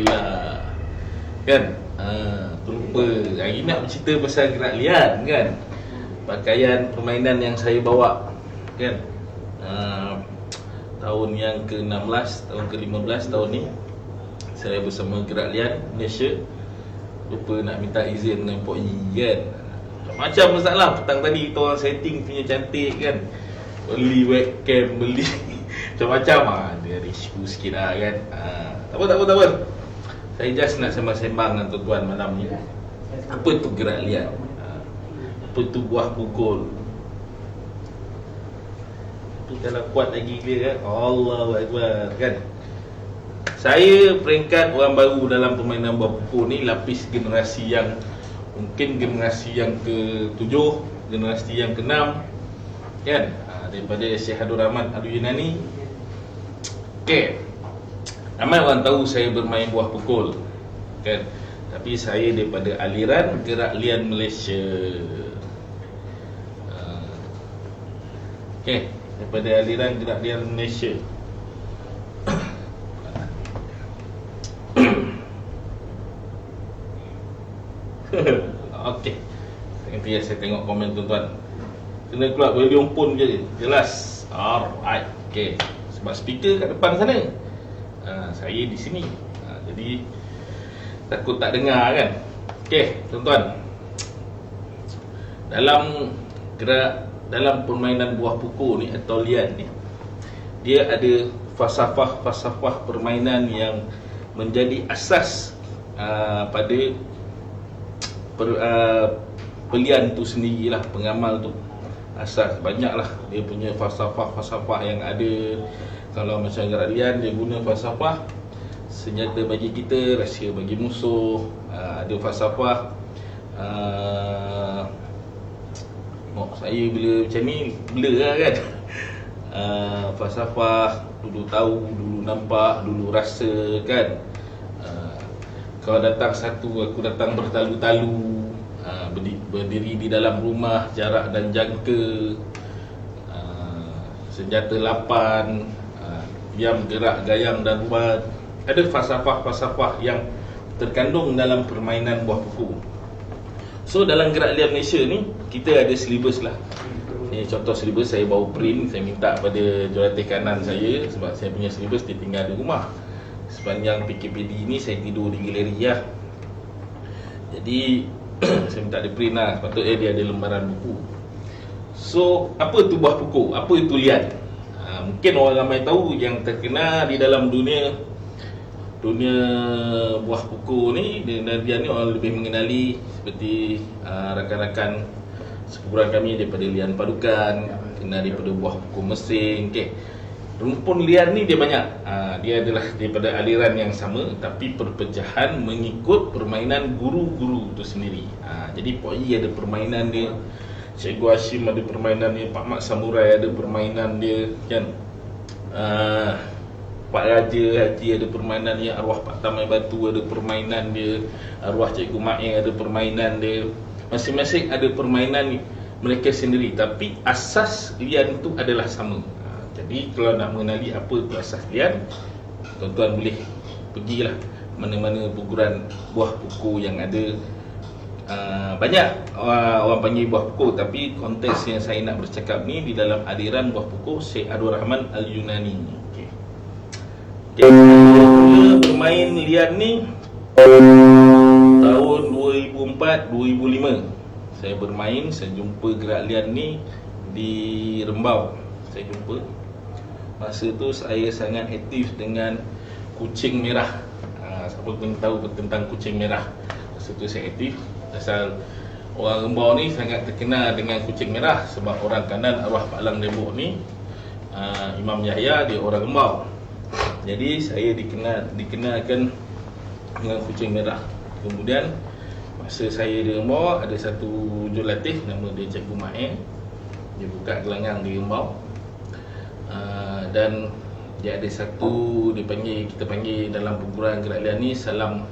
pula kan. Terlupa. Hari ni nak bercerita pasal gerak lian kan. Pakaian permainan yang saya bawa kan. Tahun yang ke-16, tahun ke-15 tahun ni saya bersama Gerak Lian Malaysia. Lupa nak minta izin dengan Pok Yi kan. Macam masalah petang tadi kita orang setting punya cantik kan. Beli webcam, beli macam-macam dia risiko sikit lah kan. Tak apa. Saya just nak sembang-sembang dengan tuan-tuan malam ni. Apa tu gerak lian? Apa tu buah pukul? Tu kalau kuat lagi dia kan. Allahu Akbar kan. Saya peringkat orang baru dalam permainan buah pukul ni, lapis generasi yang mungkin generasi yang ke-7, generasi yang ke-6 kan. Daripada Syekh Abdul Rahman Al-Yunani. Okey. Ramai orang tahu saya bermain buah pukul kan. Tapi saya daripada aliran Gerak Lian Malaysia. Okey, daripada aliran Gerak Lian Malaysia. Okey. Nanti saya tengok komen tuan-tuan. Kena keluar volume pun je jelas. Alright. Okey. Sebab speaker kat depan sana. Saya di sini. Jadi takut tak dengar kan. Okey, tuan-tuan. Dalam permainan buah pukul ni atau lian ni, dia ada falsafah permainan yang menjadi asas pada pelian tu sendirilah, pengamal tu. Asas banyaklah dia punya falsafah yang ada. Kalau macam gerak lian, dia guna falsafah senjata bagi kita, rahsia bagi musuh. Ada falsafah saya bila macam ni blur lah kan. Falsafah dulu tahu, dulu nampak, dulu rasa kan. Kau datang satu, aku datang bertalu-talu. Berdiri di dalam rumah, jarak dan jangka. Senjata lapan, diam, gerak, gayam dan rubat. Ada falsafah yang terkandung dalam permainan buah pukul. So dalam Gerak Lian Malaysia ni, kita ada silibus lah. Ni contoh silibus saya bawa print. Saya minta pada jurulatih kanan saya, sebab saya punya silibus dia tinggal di rumah. Sepanjang PKPD ni saya tidur di galeri lah. Jadi saya minta dia print lah. Sepatutnya dia ada lembaran buku. So apa tu buah pukul? Apa itu lian? Mungkin orang ramai tahu, yang terkenal di dalam dunia buah pukul ni, lian ni orang lebih mengenali seperti rakan-rakan sekumpulan kami daripada lian padukan, kenal daripada buah pukul mesin. Okay. Rumpun lian ni dia banyak. Dia adalah daripada aliran yang sama, tapi perpecahan mengikut permainan guru-guru tu sendiri. Jadi Pok Yi ada permainan dia, Cikgu Hashim ada permainan dia, Pak Mat Samurai ada permainan dia kan. Pak Raja Haji ada permainan dia, arwah Pak Tamai Batu ada permainan dia, arwah Cikgu Ma'in ada permainan dia. Masing-masing ada permainan mereka sendiri, tapi asas lian itu adalah sama. Jadi kalau nak mengenali apa itu asas lian, tuan-tuan boleh pergilah mana-mana perguruan buah pukul yang ada. Banyak orang panggil buah pukul, tapi konteks yang saya nak bercakap ni di dalam aliran buah pukul Syekh Abdul Rahman Al-Yunani. Okay. Bermain lian ni tahun 2004-2005 saya bermain. Saya jumpa gerak lian ni di Rembau. Saya jumpa. Masa tu saya sangat aktif dengan kucing merah. Siapa pun tahu tentang kucing merah. Masa tu saya aktif. Asal orang Rembau ni sangat terkenal dengan kucing merah, sebab orang kanan arwah Pak Lang Debok ni Imam Yahya, dia orang Rembau. Jadi saya dikenalkan dengan kucing merah. Kemudian masa saya di Rembau, ada satu jurulatih nama dia Cikgu Ma'in. Dia buka gelanggang di Rembau. Dan dia ada satu, kita panggil dalam perguruan Gerak Lian ni salam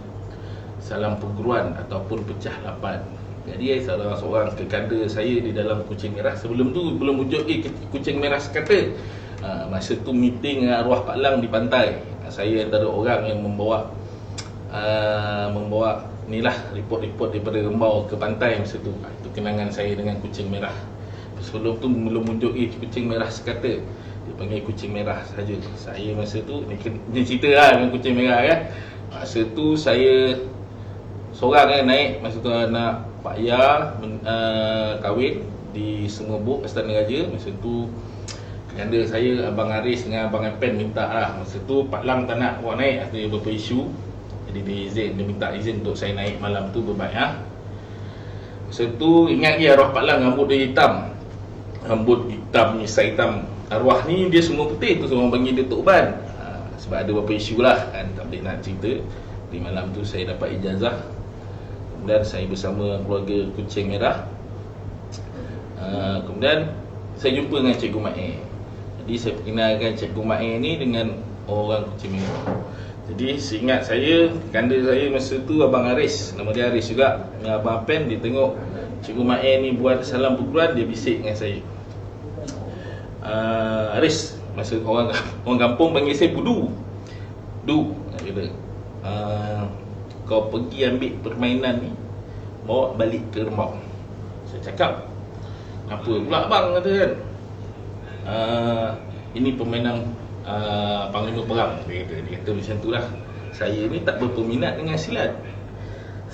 perguruan ataupun pecah lapan. Jadi salah seorang kekada saya di dalam kucing merah. Sebelum tu belum wujud kucing merah sekata. Masa tu meeting dengan arwah Pak Lang di pantai. Saya antara orang yang membawa membawa inilah report-report daripada Rembau ke pantai masa tu. Itu kenangan saya dengan kucing merah. Sebelum tu belum wujud kucing merah sekata. Dia panggil kucing merah saja. Saya masa tu ni cerita lah dengan kucing merah kan. Masa tu saya seorang kan naik. Masa tu anak Pak Ya kahwin di Semebuk Astana Raja. Masa tu ganda saya Abang Aris dengan Abang Apen minta lah. Masa tu Pak Lang tak nak awak naik, ada beberapa isu. Jadi dia minta izin untuk saya naik malam tu berbaiat. Masa tu ingat lagi arwah Pak Lang rambut dia hitam. Rambut hitam, misai hitam. Arwah ni dia semua putih tu, orang panggil dia Tok Ban. Sebab ada beberapa isu lah kan, tak boleh nak cerita. Di malam tu saya dapat ijazah. Kemudian saya bersama keluarga kucing merah. Kemudian saya jumpa dengan Cikgu Mae. Jadi saya perkenalkan Cikgu Mae ni dengan orang kucing merah. Jadi seingat saya, ganda saya masa tu Abang Aris, nama dia Aris juga, dengan Abang Apen. Dia tengok Cikgu Mae ni buat salam pukulan, dia bisik dengan saya, Aris, masa orang kampung panggil saya Budu. Dia kata, kau pergi ambil permainan ni, bawa balik ke Rembau. Saya cakap, apa pula abang kata kan? Ini permainan Panglima Perang, dia kata macam tu lah. Saya ni tak berpeminat dengan silat.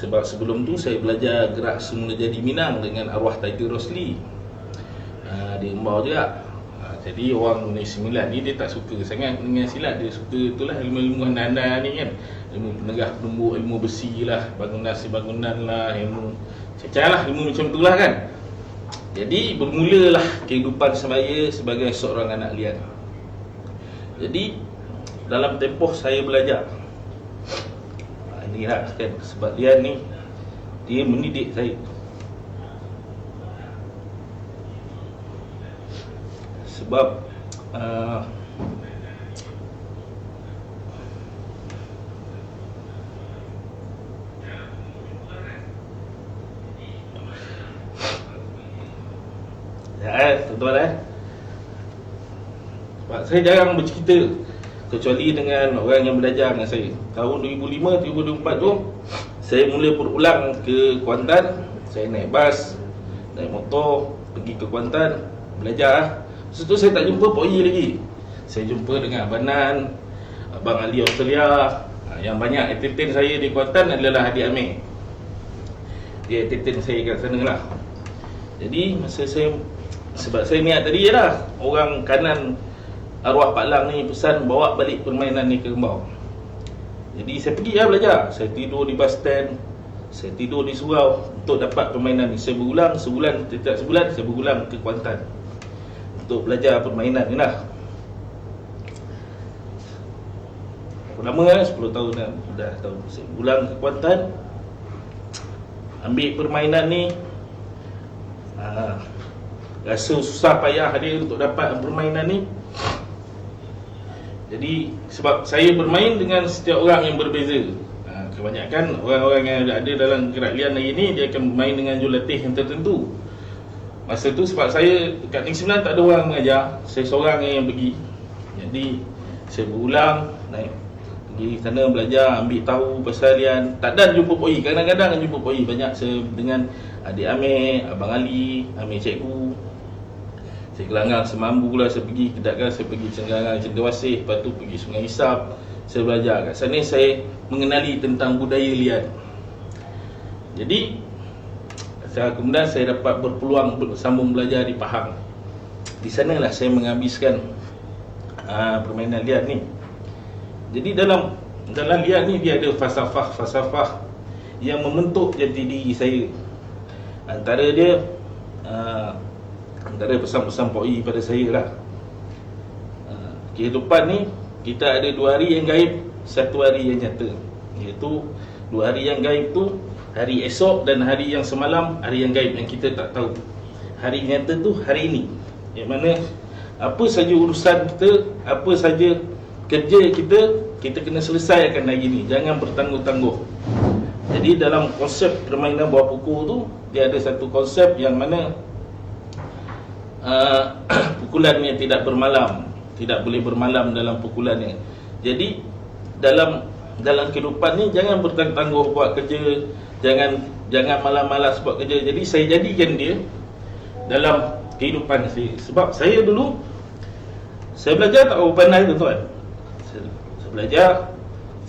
Sebab sebelum tu saya belajar gerak semula jadi Minang dengan arwah Tiger Rosli di Rembau juga. Jadi orang Negeri Sembilan ni dia tak suka sangat dengan silat. Dia suka itulah ilmu-ilmu anda ni kan, ilmu penegah penumbuk, ilmu besi lah, bangunan lah, ilmu cacah lah, ilmu macam tu lah kan. Jadi bermulalah kehidupan saya sebagai seorang anak liar. Jadi dalam tempoh saya belajar, ini lah kan, sebab liar ni dia mendidik saya. Sebab tuan-tuan sebab saya jarang bercerita kecuali dengan orang yang belajar dengan saya. Tahun 2005-2004 tu saya mula berulang ke Kuantan. Saya naik bas, naik motor, pergi ke Kuantan, belajar lah. Lepas tu saya tak jumpa Pok Yi lagi. Saya jumpa dengan Abang Nan, Abang Ali Australia. Yang banyak entertain saya di Kuantan adalah adik Amir. Dia entertain saya kat sana lah. Jadi masa saya, sebab saya niat tadi je lah, orang kanan arwah Pak Lang ni pesan bawa balik permainan ni ke Rembau. Jadi saya pergi lah belajar. Saya tidur di bus stand, saya tidur di surau untuk dapat permainan ni. Saya berulang sebulan, setiap sebulan saya berulang ke Kuantan untuk belajar permainan ni lah. Lama lah, 10 tahun dah tahu. Saya berulang ke Kuantan, ambil permainan ni. Rasa susah payah dia untuk dapat permainan ni. Jadi sebab saya bermain dengan setiap orang yang berbeza. Kebanyakan orang-orang yang ada dalam gerak liar hari ni, dia akan bermain dengan jurulatih yang tertentu. Masa tu sebab saya dekat Negeri Sembilan tak ada orang mengajar, saya seorang yang pergi. Jadi saya berulang, naik pergi sana belajar, ambil tahu pasal lian. Tak ada jumpa Pok Yi, kadang-kadang jumpa Pok Yi. Banyak saya dengan adik Amir, Abang Ali, Amir cikgu. Saya gelanggang semampu lah, saya pergi Kedatkan, saya pergi Cenggarang, Cendawasih, lepas tu pergi Sungai Isap. Saya belajar kat sana, saya mengenali tentang budaya lian. Jadi kemudian saya dapat berpeluang bersambung belajar di Pahang. Di sanalah saya menghabiskan permainan lian ni. Jadi dalam lian ni dia ada falsafah yang membentuk jati diri saya. Antara dia antara pesan-pesan Pok Yi pada saya lah, kehidupan ni kita ada 2 hari yang gaib, 1 hari yang nyata. Iaitu 2 hari yang gaib tu hari esok, dan hari yang semalam, hari yang gaib yang kita tak tahu. Hari nyata tu hari ini, yang mana apa saja urusan kita, apa saja kerja kita kena selesaikan hari ini. Jangan bertangguh-tangguh. Jadi dalam konsep permainan buah pukul tu, dia ada satu konsep yang mana pukulannya tidak bermalam, tidak boleh bermalam dalam pukulannya. Jadi dalam dalam kehidupan ni jangan bertangguh buat kerja, jangan malas-malas buat kerja. Jadi saya jadikan dia dalam kehidupan saya. Sebab saya dulu saya belajar tak berapa pandai tuan-tuan. Saya belajar,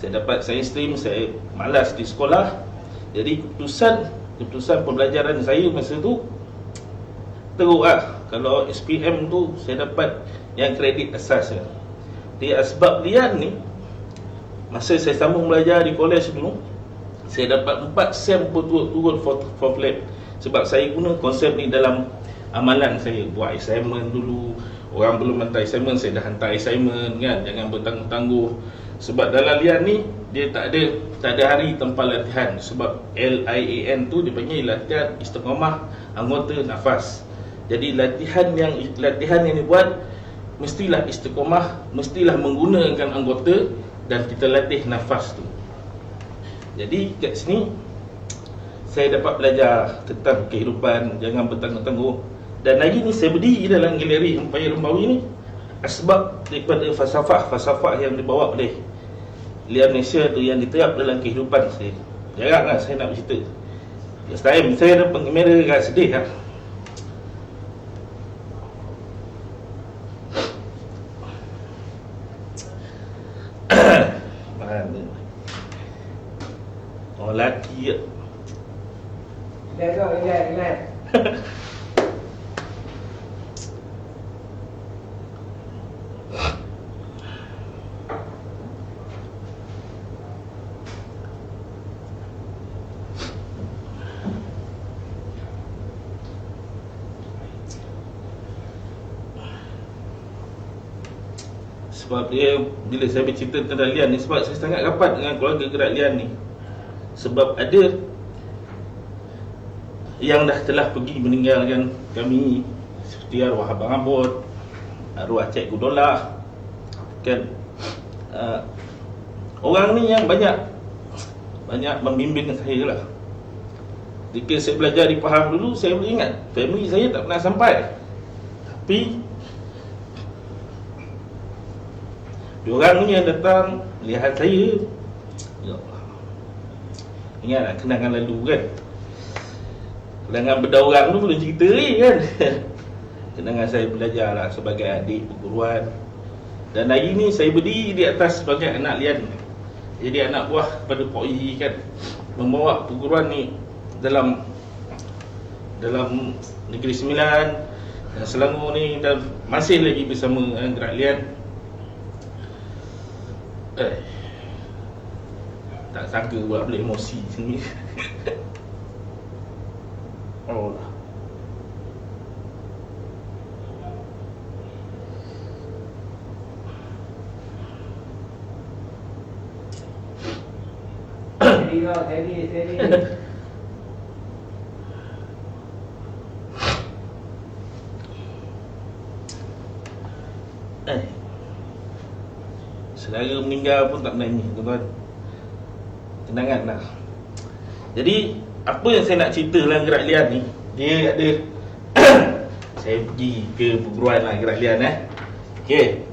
saya dapat science stream, saya malas di sekolah. Jadi keputusan pembelajaran saya masa tu teruk lah. Kalau SPM tu saya dapat yang kredit asas ya. Di asbab lian ni, masa saya sambung belajar di college dulu, saya dapat 4 sem berturut-turut for lab. Sebab saya guna konsep ni dalam amalan saya. Buat assignment dulu, orang belum hantar assignment, saya dah hantar assignment kan. Jangan bertangguh-tangguh. Sebab dalam lian ni dia tak ada hari tanpa latihan. Sebab LIAN tu dipanggil latihan istiqamah anggota nafas. Jadi latihan yang dibuat mestilah istiqamah, mestilah menggunakan anggota dan kita latih nafas tu. Jadi kat sini saya dapat belajar tentang kehidupan, jangan bertangguh-tangguh. Dan hari ni saya berdiri dalam galeri Empayar Rembawi ni sebab daripada falsafah yang dibawa oleh Lian Malaysia tu yang diterap dalam kehidupan saya. Jaranglah saya nak bercerita. Last time saya ada kamera agak sedih lah. Mana? Oh laki ya. Relax. Sebab dia, bila saya bercerita tentang Lian ni, sebab saya sangat rapat dengan keluarga gerak Lian ni. Sebab ada yang dah telah pergi meninggalkan kami, seperti arwah Abang Abot, arwah Cikgu Dolah kan. Orang ni yang banyak membimbing saya lah. Jika saya belajar di Pahang dulu, saya boleh ingat family saya tak pernah sampai. Tapi diorang ni yang datang lihat saya. Ya Allah, ingatlah kenangan lalu kan. Kenangan berdaurang tu boleh cerita ni kan. Kenangan saya belajar lah sebagai adik perguruan. Dan hari ni saya berdiri di atas sebagai anak Lian. Jadi anak buah pada Pok I kan, membawa perguruan ni dalam Negeri Sembilan dan Selangor ni, dan masih lagi bersama gerak Lian. Tak sangka buat boleh emosi sini. Oh lah. Steady. Saudara meninggal pun tak menangis tuan-tuan. Kenangan lah. Jadi apa yang saya nak cerita dalam gerak Lian ni, dia ada saya pergi ke perguruan lah gerak Lian okey.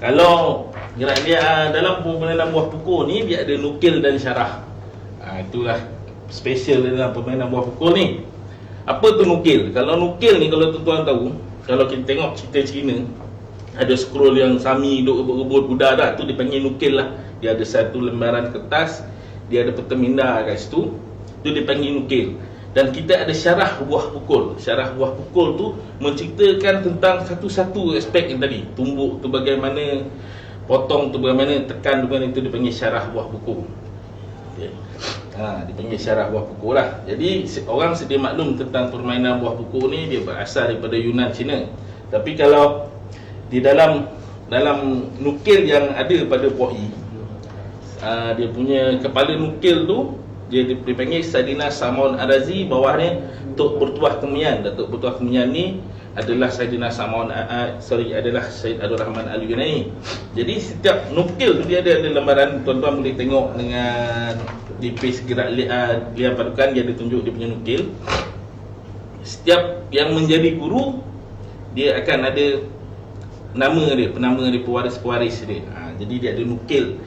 Kalau gerak Lian dalam permainan buah pukul ni, dia ada nukil dan syarah. Itulah special dalam permainan buah pukul ni. Apa tu nukil? Kalau nukil ni, kalau tuan-tuan tahu, kalau kita tengok cerita Cina, ada scroll yang Sami duk rebut-rebut budak dah, tu dipanggil nukil lah. Dia ada satu lembaran kertas, dia ada peta minda kat situ, tu dipanggil nukil. Dan kita ada syarah buah pukul. Syarah buah pukul tu menceritakan tentang satu-satu aspek yang tadi. Tumbuk tu bagaimana, potong tu bagaimana, tekan tu bagaimana, itu dipanggil syarah buah pukul. Okay. Dipanggil syarah buah pukul lah. Jadi orang sedia maklum tentang permainan buah pukul ni, dia berasal daripada Yunan Cina. Tapi kalau di dalam nukil yang ada pada Pok I, dia punya kepala nukil tu dia dipanggil Saidina Samaun Arazi, bawahnya Tok Bertuah Kemenyan. Datuk Bertuah Kemenyan ni adalah Saidina Samaun adalah Said Abdul Rahman Al-Yunani. Jadi setiap nukil tu dia ada lembaran, tuan-tuan boleh tengok dengan di page gerak Lian Padukan, dia ada tunjuk dia punya nukil. Setiap yang menjadi guru, dia akan ada nama dia, penama dia, pewaris-pewaris dia. Jadi dia ada nukil.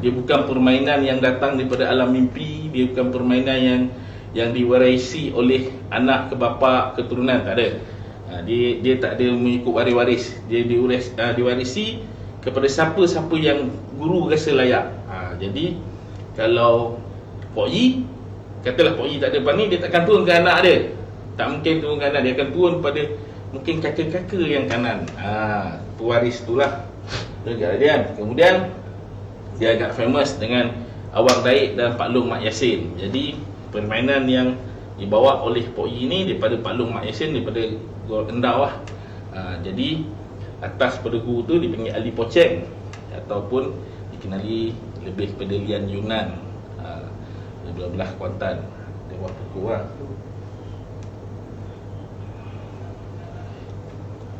Dia bukan permainan yang datang daripada alam mimpi, dia bukan permainan yang diwarisi oleh anak ke bapa keturunan, tak ada. Dia tak ada mengikut waris-waris. Dia diwarisi kepada siapa-siapa yang guru rasa layak. Jadi kalau Pok Yi, katalah Pok Yi tak ada pandai, dia takkan turun ke anak dia. Tak mungkin turun ke anak dia, akan turun pada mungkin kakak-kakak yang kanan. Pewaris itulah dia. Kemudian dia agak famous dengan Awang Daik dan Pak Long Mak Yasin. Jadi permainan yang dibawa oleh Pok Yi ni daripada Pak Long Mak Yasin, daripada Gor Endau lah. Jadi atas pada guru tu dipanggil Ali Poceng, ataupun dikenali lebih kepada Lian Yunan, belah-belah Kuantan, dia buat pukul lah.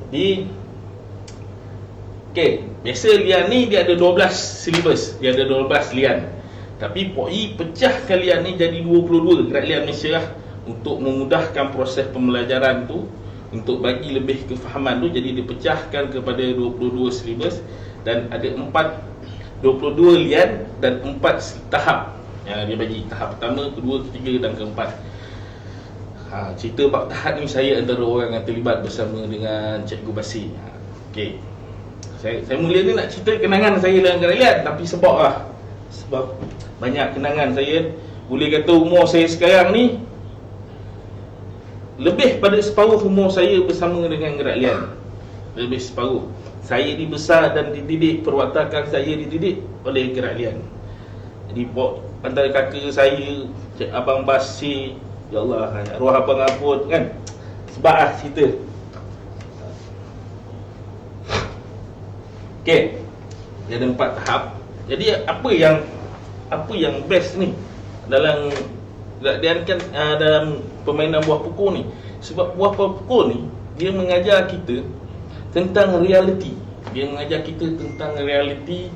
Jadi biasa Lian ni dia ada 12 silibus, dia ada 12 Lian. Tapi Pok Yi pecahkan Lian ni jadi 22 gerak Lian Malaysia lah, untuk memudahkan proses pembelajaran tu, untuk bagi lebih kefahaman tu. Jadi dipecahkan kepada 22 silibus, dan ada 22 Lian dan 4 tahap yang dia bagi. Tahap pertama, kedua, ketiga dan keempat. Cerita bab tahap ni saya antara orang yang terlibat bersama dengan Cikgu Basir. Saya mula ni nak cerita kenangan saya dengan Gerak Lian, tapi sebab banyak kenangan saya. Boleh kata umur saya sekarang ni lebih pada separuh umur saya bersama dengan Gerak Lian. Lebih separuh. Saya dibesar dan dididik, perwatakan saya dididik oleh Gerak Lian. Jadi antara kakak saya, Cik Abang Basir, ya Allah, arwah abang ampun kan. Sebab cerita. Dia ada 4 tahap. Jadi apa yang best ni dalam dalam permainan buah pukul ni? Sebab buah pukul ni dia mengajar kita tentang realiti. Dia mengajar kita tentang realiti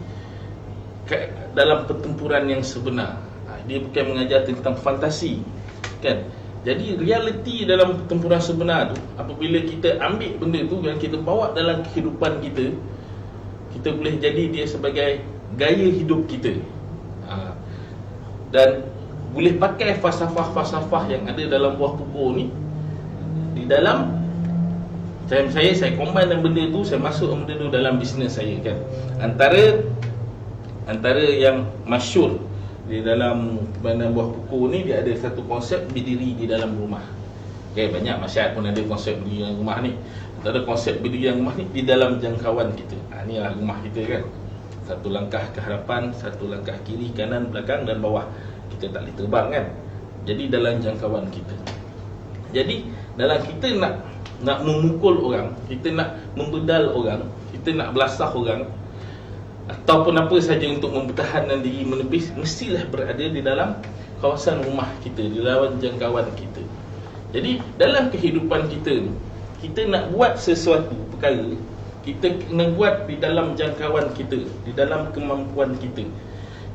dalam pertempuran yang sebenar. Dia bukan mengajar tentang fantasi, kan? Jadi realiti dalam pertempuran sebenar tu, apabila kita ambil benda tu dan kita bawa dalam kehidupan kita, kita boleh jadi dia sebagai gaya hidup kita. Dan boleh pakai falsafah-falsafah yang ada dalam buah pukul ni di dalam saya combine dengan benda tu, saya masuk benda tu dalam bisnes saya, kan. Antara yang masyhur di dalam permainan buah pukul ni, dia ada satu konsep berdiri di dalam rumah. Banyak masyarakat pun ada konsep berdiri dalam rumah ni. Antara konsep berdiri dalam rumah ni, di dalam jangkauan kita. Inilah rumah kita, kan. Satu langkah ke hadapan, satu langkah kiri, kanan, belakang dan bawah. Kita tak boleh terbang, kan. Jadi dalam jangkauan kita. Jadi dalam kita nak memukul orang, kita nak membedal orang, kita nak belasah orang, ataupun apa saja untuk mempertahankan diri menepis, mestilah berada di dalam kawasan rumah kita, di dalam jangkauan kita. Jadi dalam kehidupan kita ni, kita nak buat sesuatu perkara, kita kena buat di dalam jangkauan kita, di dalam kemampuan kita.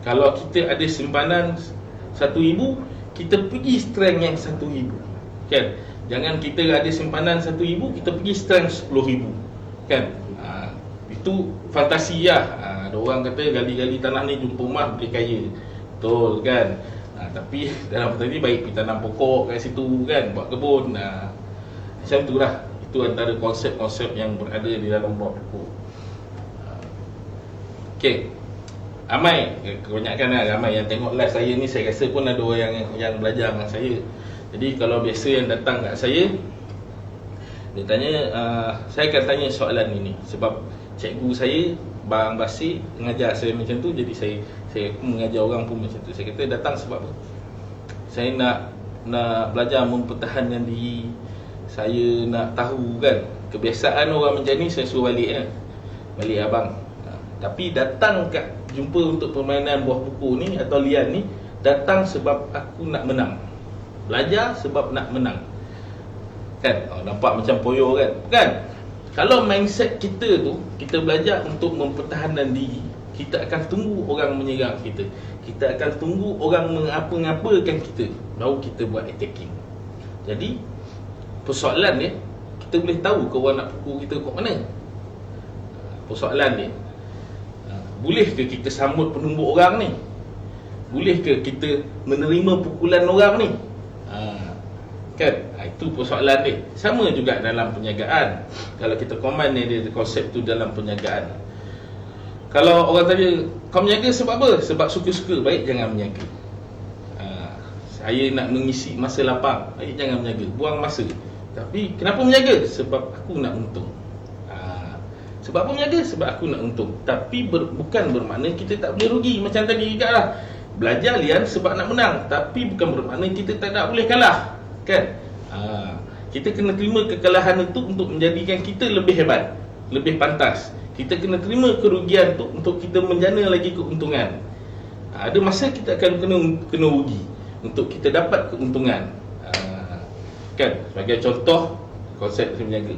Kalau kita ada simpanan 1,000, kita pergi strength yang 1,000, kan? Jangan kita ada simpanan 1,000, kita pergi strength 10,000, kan? Itu fantasi lah. Ada orang kata gali-gali tanah ni jumpa rumah boleh kaya. Betul, kan? Tapi dalam petani baik kita tanam pokok kat situ, kan, buat kebun. Macam tu lah. Itu antara konsep-konsep yang berada di dalam buah pokok. Kebanyakan ramai yang tengok live saya ni, saya rasa pun ada orang yang belajar dengan saya. Jadi kalau biasa yang datang kat saya, dia tanya, saya akan tanya soalan ini sebab cikgu saya, Bang Basir, mengajar saya macam tu. Jadi saya mengajar orang pun macam tu. Saya kata datang sebab apa? Saya nak belajar mempertahankan diri. Saya nak tahu, kan, kebiasaan orang macam ni. Saya suruh balik, balik abang. Tapi datang kat jumpa untuk permainan buah pukul ni atau lian ni, datang sebab aku nak menang. Belajar sebab nak menang, kan? Nampak macam poyo, kan? Kalau mindset kita tu, kita belajar untuk mempertahankan diri, kita akan tunggu orang menyerang kita, kita akan tunggu orang mengapa-ngapakan kita, baru kita buat attacking. Jadi persoalan dia, kita boleh tahu ke orang nak pukul kita kat mana. Persoalan dia, Boleh ke kita sambut penumbuk orang ni? Boleh ke kita menerima pukulan orang ni? Kan? Itu persoalan dia. Sama juga dalam perniagaan. Kalau kita combine ni, dia konsep tu dalam perniagaan. Kalau orang tanya, kau berniaga sebab apa? Sebab suka-suka, baik jangan berniaga. Saya nak mengisi masa lapang, baik jangan berniaga, buang masa. Tapi kenapa berniaga? Sebab aku nak untung. Sebab apa berniaga? Sebab aku nak untung. Tapi bukan bermakna kita tak boleh rugi. Macam tadi juga lah, belajar lian sebab nak menang. Tapi bukan bermakna kita tak nak boleh kalah. Kan? Kita kena terima kekalahan itu untuk menjadikan kita lebih hebat, lebih pantas. Kita kena terima kerugian tu untuk kita menjana lagi keuntungan. Ada masa kita akan kena rugi untuk kita dapat keuntungan. Kan? Sebagai contoh konsep berniaga.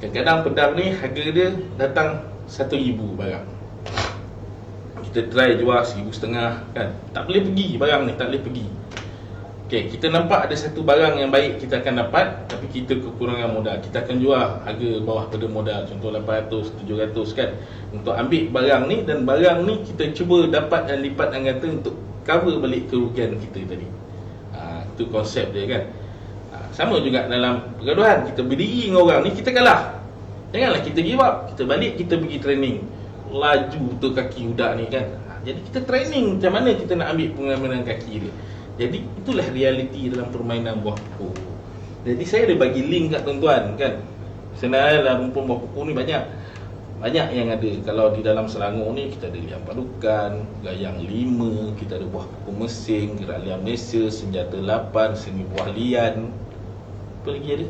Kadang-kadang pedang ni harga dia datang 1,000 barang. Kita try jual 1,500 kan. Tak boleh pergi barang ni, tak boleh pergi. Okey, kita nampak ada satu barang yang baik kita akan dapat, tapi kita kekurangan modal. Kita akan jual harga bawah pada modal, contoh 800, 700 kan. Untuk ambil barang ni, dan barang ni kita cuba dapat dan lipat ganda untuk cover balik kerugian kita tadi. Itu konsep dia kan. Sama juga dalam pergaduhan. Kita berdiri dengan orang ni, kita kalah. Janganlah kita give up. Kita balik, kita pergi training. Laju betul kaki budak ni kan. Jadi kita training macam mana kita nak ambil pengamanan kaki dia. Jadi itulah realiti dalam permainan buah pokok. Jadi saya ada bagi link kat tuan-tuan kan. Sebenarnya dalam rumpun buah pokok ni banyak yang ada. Kalau di dalam Selangor ni kita ada liang padukan, gayang 5, kita ada buah pokok mesing, gerak liang Malaysia, senjata 8, seni buah lian. Apa lagi ada?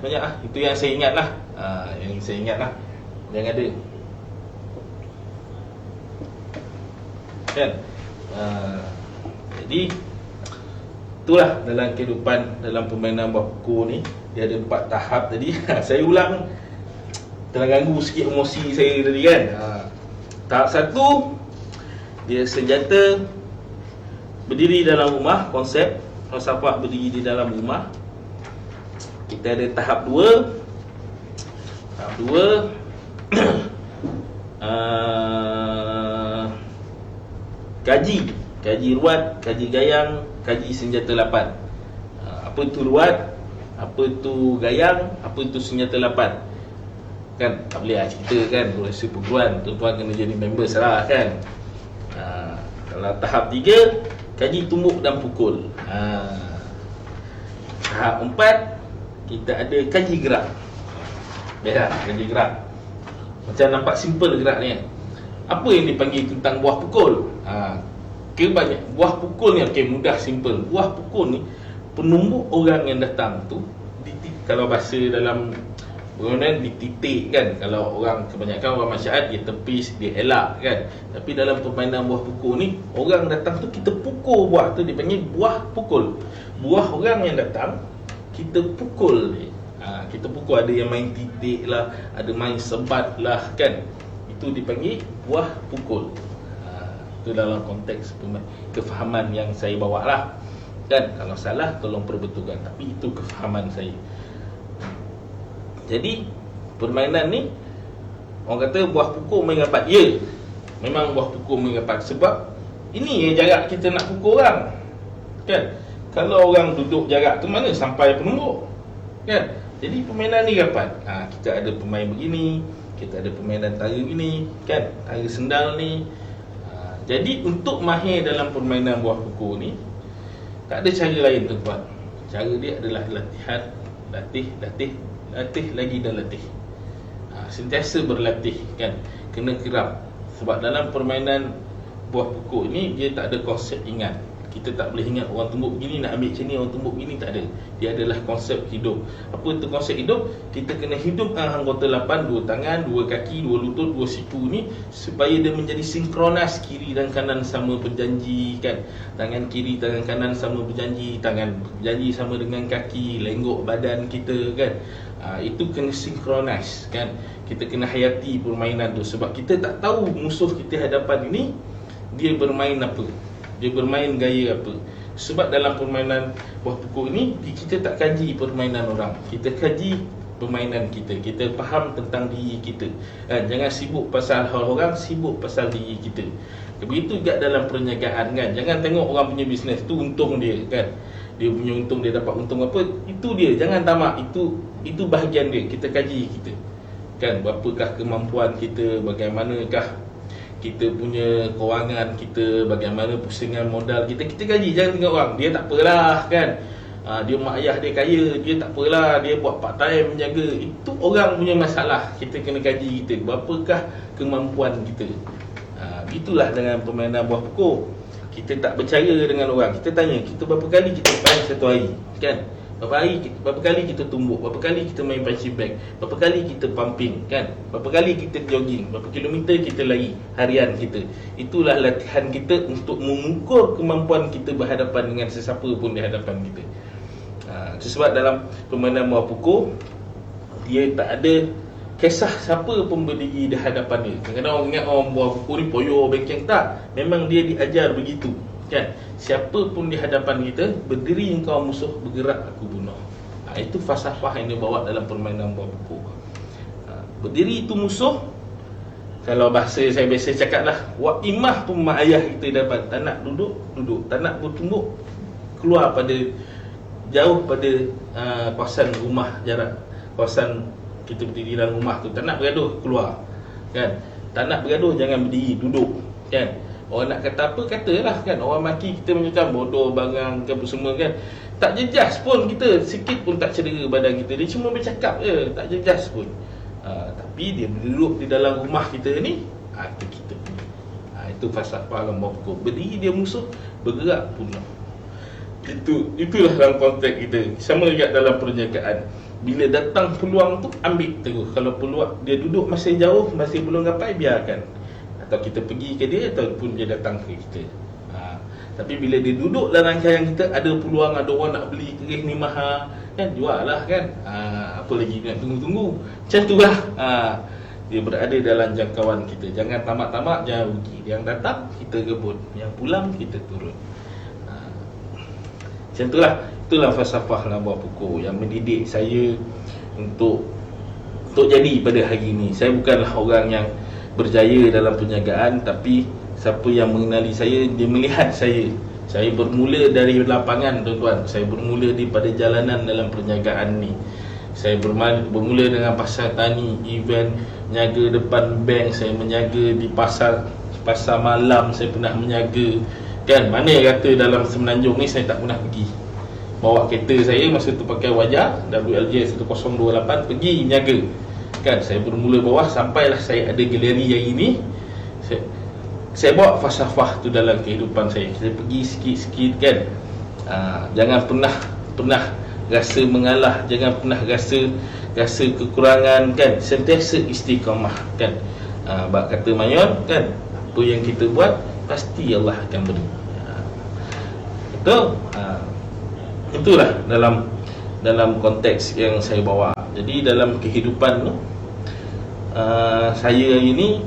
Banyak lah. Itu yang saya ingat lah. Yang ada. Kan? Jadi itulah dalam kehidupan, dalam permainan buah pokok ni. Dia ada 4 tahap tadi. Saya ulang, terganggu sikit emosi saya tadi kan. Tahap 1, dia senjata berdiri dalam rumah, konsep falsafah berdiri di dalam rumah. Kita ada tahap 2. Tahap 2 kaji ruat, kaji gayang, kaji senjata 8. Apa tu ruat, apa tu gayang, apa tu senjata 8. Kan tak boleh cerita kan, rasa perguruan, tuan-tuan kena jadi member salah kan. Kalau tahap 3, kaji tumbuk dan pukul. Tahap 4, kita ada kaji gerak. Beza kaji gerak. Macam nampak simple gerak ni kan. Apa yang dipanggil tentang buah pukul? Banyak buah pukul ni mudah, simple. Buah pukul ni penumbuk orang yang datang tu kalau bahasa dalam berguna dititik kan. Kalau orang kebanyakan orang masyarakat dia tepis, dia elak kan. Tapi dalam permainan buah pukul ni, orang datang tu kita pukul buah tu, dipanggil buah pukul. Buah orang yang datang kita pukul dia. Kita pukul, ada yang main titik lah, ada main sebat lah kan. Itu dipanggil buah pukul. Itu dalam konteks kefahaman yang saya bawa lah kan. Kalau salah tolong perbetulkan, tapi itu kefahaman saya. Jadi permainan ni, orang kata buah pukul main rapat. Ya, memang buah pukul main rapat. Sebab ini jarak kita nak pukul orang kan. Kalau orang duduk jarak tu mana sampai penumbuk kan. Jadi permainan ni rapat. Kita ada pemain begini, kita ada permainan tara begini kan, tara sendal ni. Jadi untuk mahir dalam permainan buah pokok ni, tak ada cara lain tuan-tuan. Cara dia adalah latihan, latih lagi dan latih. Sentiasa berlatih kan, kena kerap. Sebab dalam permainan buah pokok ni, dia tak ada konsep ingat. Kita tak boleh ingat orang tumbuk begini nak ambil macam ni, orang tumbuk begini, tak ada. Dia adalah konsep hidup. Apa itu konsep hidup? Kita kena hidup anggota 8, 2 tangan, 2 kaki, 2 lutut, 2 siku ni, supaya dia menjadi sinkronas, kiri dan kanan sama berjanji kan. Tangan kiri, tangan kanan sama berjanji, tangan berjanji sama dengan kaki, lenggok badan kita kan. Itu kena sinkronas kan. Kita kena hayati permainan tu. Sebab kita tak tahu musuh kita hadapan ini dia bermain apa, dia bermain gaya apa. Sebab dalam permainan buah pokok ni, kita tak kaji permainan orang, kita kaji permainan kita. Kita faham tentang diri kita. Kan? Jangan sibuk pasal hal orang, sibuk pasal diri kita. Begitu juga dalam perniagaan kan. Jangan tengok orang punya bisnes tu untung dia kan. Dia punya untung, dia dapat untung apa, itu dia. Jangan tamak, itu bahagian dia. Kita kaji kita. Kan, berapakah kemampuan kita, bagaimanakah kita punya kewangan kita, bagaimana pusingan modal kita. Kita kaji, jangan tengok orang. Dia tak apalah kan. Dia mak ayah dia kaya, dia tak apalah, dia buat part time menjaga. Itu orang punya masalah. Kita kena kaji kita, berapakah kemampuan kita. Itulah dengan permainan buah pokok. Kita tak percaya dengan orang. Kita tanya, kita berapa kali kita main satu hari kan? Berapa kali kita tumbuk, berapa kali kita main punching bag, berapa kali kita pumping kan? Berapa kali kita jogging, berapa kilometer kita lari harian kita. Itulah latihan kita untuk mengukur kemampuan kita berhadapan dengan sesiapa pun di hadapan kita. Sebab dalam permainan buah pokok, dia tak ada kisah siapa pun berdiri di hadapan dia. Kadang-kadang orang ingat orang buah pokok ni poyo bengkeng, tak. Memang dia diajar begitu kan. Siapa pun di hadapan kita, berdiri engkau musuh, bergerak aku bunuh. Itu falsafah yang dia bawa dalam permainan buah pokok. Berdiri itu musuh. Kalau bahasa saya biasa cakap lah, wa imah pun mak ayah kita dapat. Tak nak duduk, duduk. Tak nak bertumbuk, keluar pada jauh pada kawasan rumah, jarak kawasan kita berdiri dalam rumah tu. Tak nak bergaduh, keluar kan. Tak nak bergaduh, jangan berdiri, duduk kan. Orang nak kata apa, katalah kan. Orang maki kita macam bodoh, bangang ke apa semua kan. Tak jejas pun kita, sikit pun tak cedera badan kita. Dia cuma bercakap je, tak jejas pun. Tapi dia duduk di dalam rumah kita ni, itu kita punya. Itu falsafah dalam buah pokok. Berdiri dia musuh, bergerak punah. Itulah dalam konteks kita. Sama juga dalam perniagaan. Bila datang peluang tu, ambil terus. Kalau peluang dia duduk masih jauh, masih belum sampai, biarkan. Atau kita pergi ke dia, ataupun dia datang ke kita. Tapi bila dia duduk dalam rangkaian kita, ada peluang, ada orang nak beli keris ni mahal kan, jual lah kan. Apa lagi nak tunggu-tunggu. Macam tu lah. Dia berada dalam jangkauan kita. Jangan tamak-tamak, jangan rugi. Yang datang kita rebut, yang pulang kita turun. Macam tu lah. Itulah falsafah dalam buah pokok yang mendidik saya untuk jadi pada hari ini. Saya bukanlah orang yang berjaya dalam perniagaan, tapi siapa yang mengenali saya, dia melihat saya. Saya bermula dari lapangan, tuan-tuan. Saya bermula daripada jalanan dalam perniagaan ni. Saya bermula dengan pasar tani, event, menjaga depan bank. Saya menjaga di pasar malam, saya pernah menjaga kan. Mana kata dalam Semenanjung ni saya tak pernah pergi. Bawa kereta saya masa tu pakai Wajah WLJ 1028, pergi menjaga kan. Saya bermula bawah, sampailah saya ada galeri yang ini. Saya bawa falsafah tu dalam kehidupan saya. Saya pergi sikit-sikit kan. Jangan pernah rasa mengalah, jangan pernah rasa kekurangan kan. Sentiasa istiqamah kan. Bab kata Mayon kan, apa yang kita buat pasti Allah akan beri. Betul? Itulah dalam konteks yang saya bawa. Jadi dalam kehidupan tu, saya ini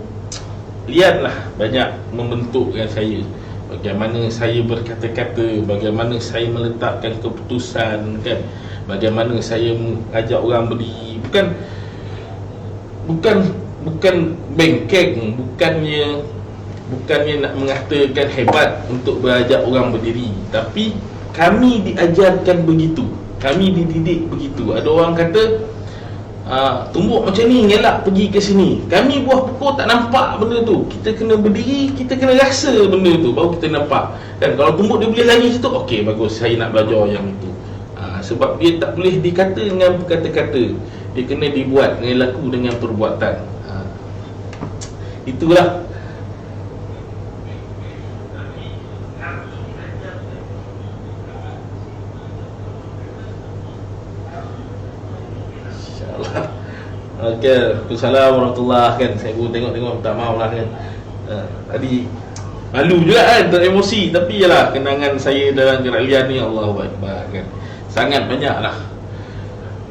lihatlah banyak membentukkan saya. Bagaimana saya berkata-kata, bagaimana saya meletakkan keputusan kan, bagaimana saya ajak orang berdiri. Bukan bengkeng, bukannya nak mengatakan hebat untuk berajak orang berdiri, tapi kami diajarkan begitu, kami dididik begitu. Ada orang kata tumbuk macam ni, ngelak pergi ke sini. Kami buah pokok tak nampak benda tu. Kita kena berdiri, kita kena rasa benda tu, baru kita nampak kan. Kalau tumbuk dia boleh lari situ, okey bagus, saya nak belajar yang itu. Sebab dia tak boleh dikata dengan kata-kata, dia kena dibuat, kena laku dengan perbuatan. Itulah. Okay, Assalamualaikum warahmatullahi kan. Saya pun tengok minta maaf lah kan. Tadi malu juga kan, teremosi. Tapi yalah, kenangan saya dalam kerajaan ni, Allahu Akbar kan, sangat banyak lah.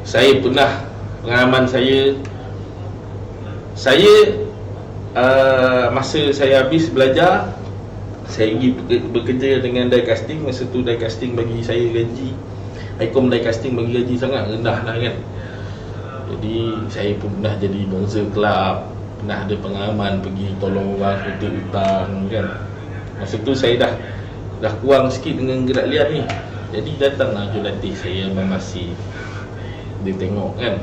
Saya pernah, pengalaman saya masa saya habis belajar, saya pergi bekerja dengan die casting. Masa tu die casting bagi saya gaji, Icom die casting bagi gaji sangat rendah lah kan. Jadi saya pun pernah jadi bouncer kelab, pernah ada pengalaman pergi tolong orang kredit hutang kan. Masa tu saya dah kurang sikit dengan gerak liar ni. Jadi datanglah jurulatih saya, Abang Masih. Dia tengok kan,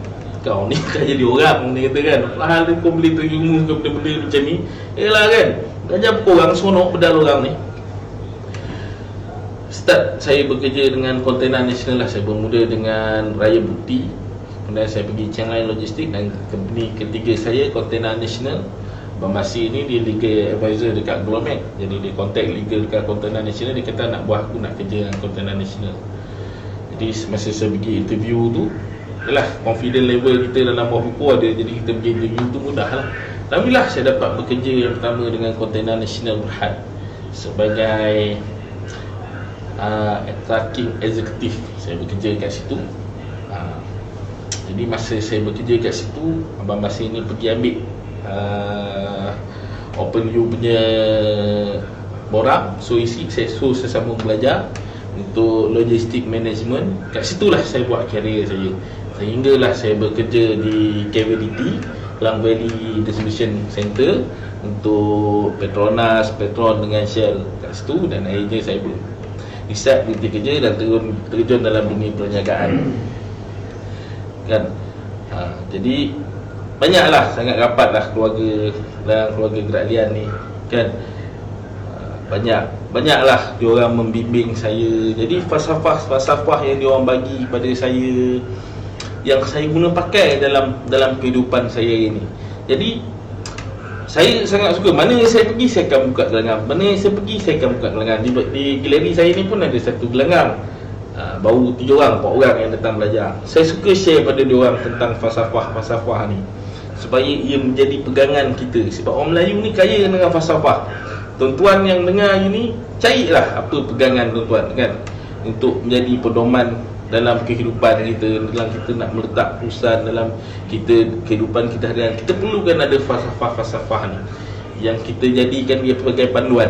kau ni kan jadi orang, dia kata kan, hal kau boleh terima ke benda-benda macam ni. Yalah kan, ajar orang seronok pedal orang ni. Start saya bekerja dengan Container National lah. Saya bermula dengan Raya Bukti, kemudian saya pergi Chiang Rai Logistik, dan company ketiga saya Container National. Abang Masih ni dia legal advisor dekat Glomax. Jadi dia contact legal dekat Container National, dia kata nak buat aku nak kerja dengan Container National. Jadi semasa saya pergi interview tu, yalah, confident level kita dalam buah buku ada, jadi kita pergi interview tu mudah lah. Alhamdulillah saya dapat bekerja yang pertama dengan Container National Berhad sebagai tracking executive. Saya bekerja kat situ. Jadi masa saya bekerja kat situ, Abang Masih ni pergi ambil Open U punya borang. So saya sambung belajar untuk logistik management. Kat situlah saya buat career saya. Sehinggalah saya bekerja di KVDT, Klang Valley Distribution Center, untuk Petronas, Petron dengan Shell kat situ. Dan akhirnya saya decide berhenti kerja dan terjun dalam dunia perniagaan kan. Jadi banyaklah, sangat rapatlah keluarga dan keluarga gerak liar ni kan. Banyaklah diorang membimbing saya. Jadi falsafah yang diorang bagi kepada saya, yang saya guna pakai dalam kehidupan saya ini. Jadi saya sangat suka. Mana saya pergi saya akan buka gelanggang. Mana saya pergi saya akan buka gelanggang. Di galeri saya ni pun ada satu gelanggang. Baru 3 orang, 4 orang yang datang belajar. Saya suka share pada diorang tentang falsafah ni, supaya ia menjadi pegangan kita. Sebab orang Melayu ni kaya dengan falsafah. Tuan-tuan yang dengar ini, carilah apa pegangan tuan-tuan kan, untuk menjadi pedoman dalam kehidupan kita, dalam kita nak meletak perusahaan, dalam kehidupan kita harian. Kita perlukan ada falsafah ni yang kita jadikan dia sebagai panduan.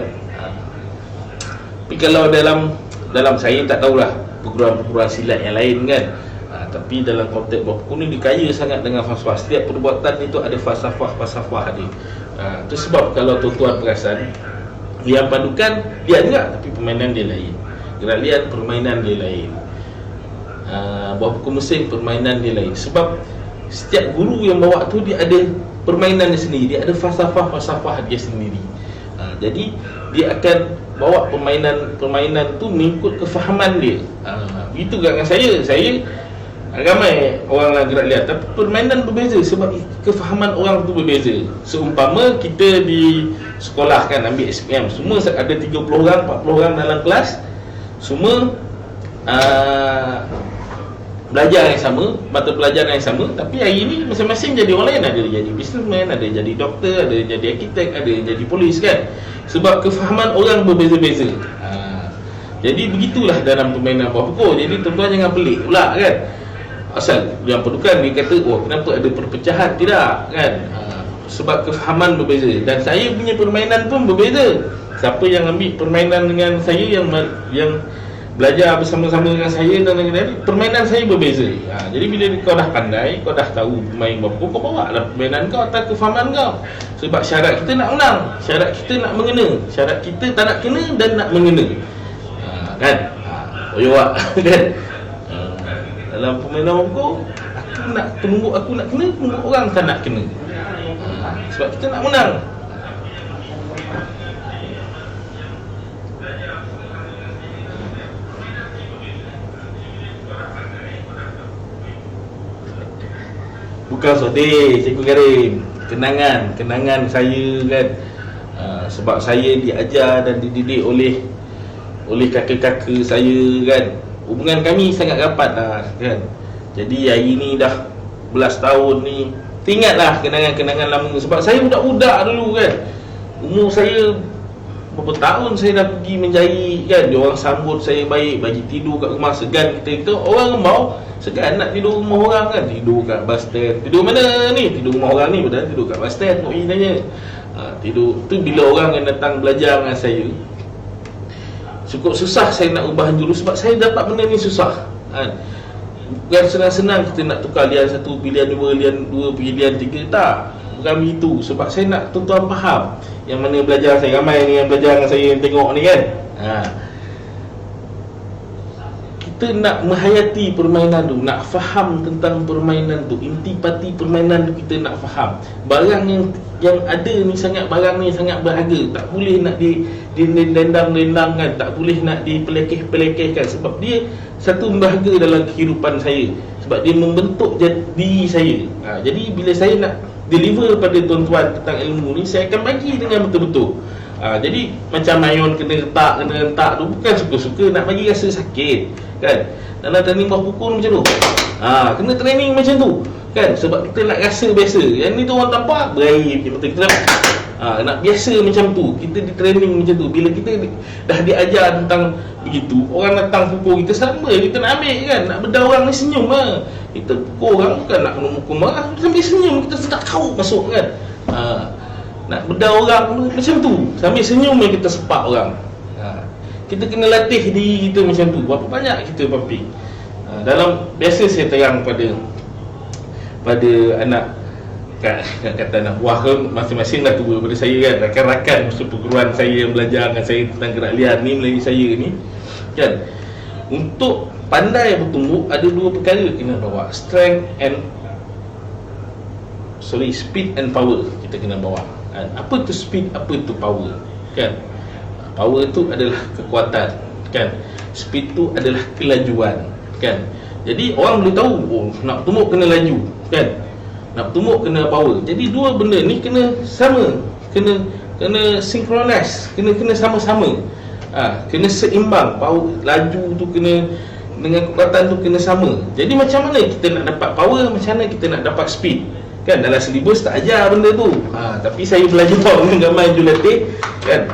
Tapi kalau dalam saya tak tahulah perguruan-perguruan silat yang lain kan. Tapi dalam konteks buku ni dia kaya sangat dengan falsafah. Setiap perbuatan itu ada falsafah dia. Itu sebab kalau tuan-tuan perasan, yang padukan dia juga, tapi permainan dia lain. Gerak liar permainan dia lain. Buah buku mesin permainan dia lain. Sebab setiap guru yang bawa tu dia ada permainan dia sendiri, dia ada falsafah dia sendiri. Jadi dia akan bawa permainan tu mengikut kefahaman dia. Begitu dengan saya ramai orang lah gerak liar, tapi permainan berbeza sebab kefahaman orang tu berbeza. Seumpama kita di sekolah kan ambil SPM, semua ada 30 orang, 40 orang dalam kelas, semua belajar yang sama, mata pelajaran yang sama, tapi hari ni masing-masing jadi orang lain. Ada jadi businessman, ada jadi doktor, ada jadi arkitek, ada jadi polis kan. Sebab kefahaman orang berbeza-beza. Jadi begitulah dalam permainan buah pokok. Jadi tuan-tuan jangan pelik pula kan. Asal yang perlukan dia kata, oh kenapa ada perpecahan? Tidak kan. Sebab kefahaman berbeza. Dan saya punya permainan pun berbeza. Siapa yang ambil permainan dengan saya, yang belajar bersama-sama dengan saya dan lain-lain, permainan saya berbeza. Jadi bila kau dah pandai, kau dah tahu bermain buah kau bawa lah permainan kau atas kefahaman kau. Sebab syarat kita nak menang, syarat kita nak mengena, syarat kita tak nak kena dan nak mengena. Kan? Oyok kan? Dalam permainan buku, aku nak kena, orang tak nak kena. Sebab kita nak menang. Bukan sedih, Cikgu Karim. Kenangan saya kan. Sebab saya diajar dan dididik oleh kakak-kakak saya kan. Hubungan kami sangat rapat lah kan. Jadi hari ni dah belas tahun ni, teringatlah kenangan-kenangan lama. Sebab saya budak-budak dulu kan. Umur saya berapa tahun saya dah pergi menjari kan. Diorang sambut saya baik, bagi tidur kat rumah. Segan kita orang Rembau, segan nak tidur rumah orang kan. Tidur kat bus stand. Tidur mana ni? Tidur rumah orang ni, padahal tidur kat bus stand. Kok ini tanya. Tidur tu bila orang yang datang belajar dengan saya. Cukup susah saya nak ubah jurus sebab saya dapat benda ni susah kan. Bukan senang-senang kita nak tukar lian 1, pilihan 2, lian 2, pilihan 3. Tak, bukan begitu. Sebab saya nak tuan-tuan faham. Yang mana belajar saya, ramai ni yang belajar dengan saya, yang tengok ni kan. Kita nak menghayati permainan tu, nak faham tentang permainan tu, intipati permainan tu kita nak faham. Barang yang ada ni barang ni sangat berharga. Tak boleh nak dilendang-lendangkan, tak boleh nak dipelekeh-pelekehkan. Sebab dia satu berharga dalam kehidupan saya. Sebab dia membentuk diri saya. Jadi bila saya nak deliver pada tuan-tuan tentang ilmu ni, saya akan bagi dengan betul-betul. Jadi macam Mayon kena letak tu bukan suka-suka, nak bagi rasa sakit kan. Dalam training buah pukul macam tu, kena training macam tu kan. Sebab kita nak rasa biasa. Yang ni tu orang tampak berair betul, kita nak biasa macam tu. Kita di training macam tu. Bila kita dah diajar tentang begitu, orang datang pukul kita, sama kita nak ambil kan. Nak bedah orang ni senyum lah. Kita pukul orang bukan nak kena pukul marah, sambil senyum, kita sedap kau masuk kan. Nak bedah orang macam tu, sambil senyum yang kita sepak orang. Kita kena latih diri kita macam tu. Berapa banyak kita pumping. Dalam biasa saya terang pada anak, kata anak buah ke, masing-masing dah tua pada saya kan. Rakan-rakan seperguruan saya yang belajar dengan saya tentang gerak liar ni, melalui saya ni kan. Untuk pandai bertumbuk, ada dua perkara kena bawa. Speed and power kita kena bawa. Apa tu speed, apa tu power kan. Power tu adalah kekuatan kan. Speed tu adalah kelajuan kan. Jadi orang boleh tahu, nak tumbuk kena laju kan, nak tumbuk kena power. Jadi dua benda ni kena sama, kena synchronize, kena sama-sama. Kena seimbang. Power, laju tu kena dengan kekuatan tu kena sama. Jadi macam mana kita nak dapat power, macam mana kita nak dapat speed kan. Dalam silibus tak ajar benda tu. Tapi saya belajar dengan gambar julatih kan.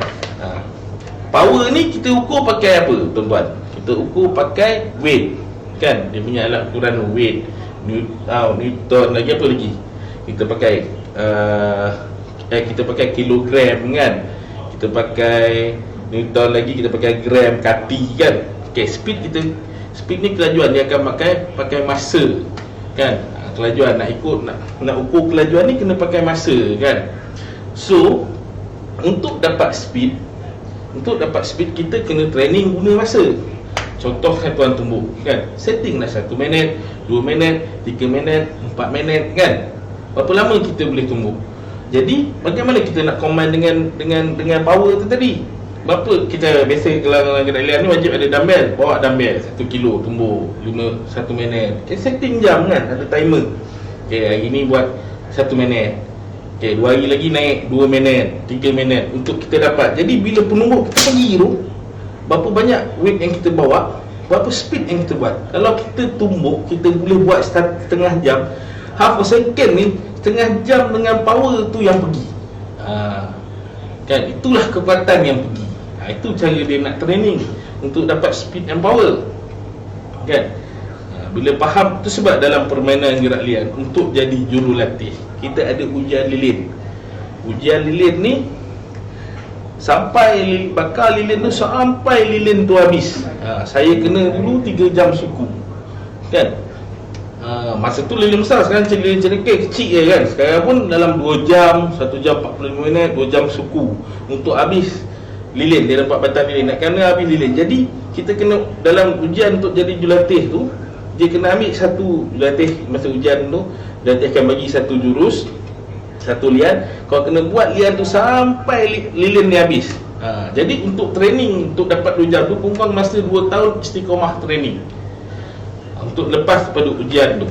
Power ni kita ukur pakai apa tuan-tuan? Kita ukur pakai weight kan. Dia punya alat ukuran weight, Newton, lagi apa lagi? Kita pakai kita pakai kilogram kan. Kita pakai Newton lagi, kita pakai gram, kati kan. Speed ni kelajuan, dia akan pakai masa kan. Kelajuan nak ukur kelajuan ni kena pakai masa kan. So untuk dapat speed kita kena training guna masa. Contoh tuan tumbuk kan, setting lah 1 minit, 2 minit, 3 minit, 4 minit kan. Berapa lama kita boleh tumbuk. Jadi bagaimana kita nak combine dengan power tu tadi. Berapa kita biasa kalau gerak liar ni wajib ada dumbbell. Bawa dumbbell 1 kilo tumbuk 1 minit. Setting jam kan, ada timer. Hari ni buat 1 minit. 2 hari lagi naik 2 minit, 3 minit untuk kita dapat. Jadi bila penumbuk kita pergi tu, berapa banyak weight yang kita bawa, berapa speed yang kita buat. Kalau kita tumbuk, kita boleh buat setengah jam, half a second ni, setengah jam dengan power tu yang pergi. Kan, itulah kekuatan yang pergi. Itu cara dia nak training untuk dapat speed and power kan. Bila faham tu, sebab dalam permainan gerak liar, untuk jadi jurulatih kita ada ujian lilin. Ujian lilin ni sampai bakal lilin tu, sampai lilin tu habis. Saya kena dulu 3 jam suku kan. Masa tu lilin besar, sekarang lilin cerikil kecil je kan. Sekarang pun dalam 2 jam, 1 jam 45 minit, 2 jam suku untuk habis lilin. Dia dapat batang lilin, nak kena habis lilin. Jadi kita kena, dalam ujian untuk jadi jurulatih tu, dia kena ambil satu jurulatih. Masa ujian tu jurulatih akan bagi satu jurus, satu lian. Kau kena buat lian tu sampai lilin ni habis. Jadi untuk training, untuk dapat 2 jam tu, perempuan masa 2 tahun istiqomah training untuk lepas pada ujian tu.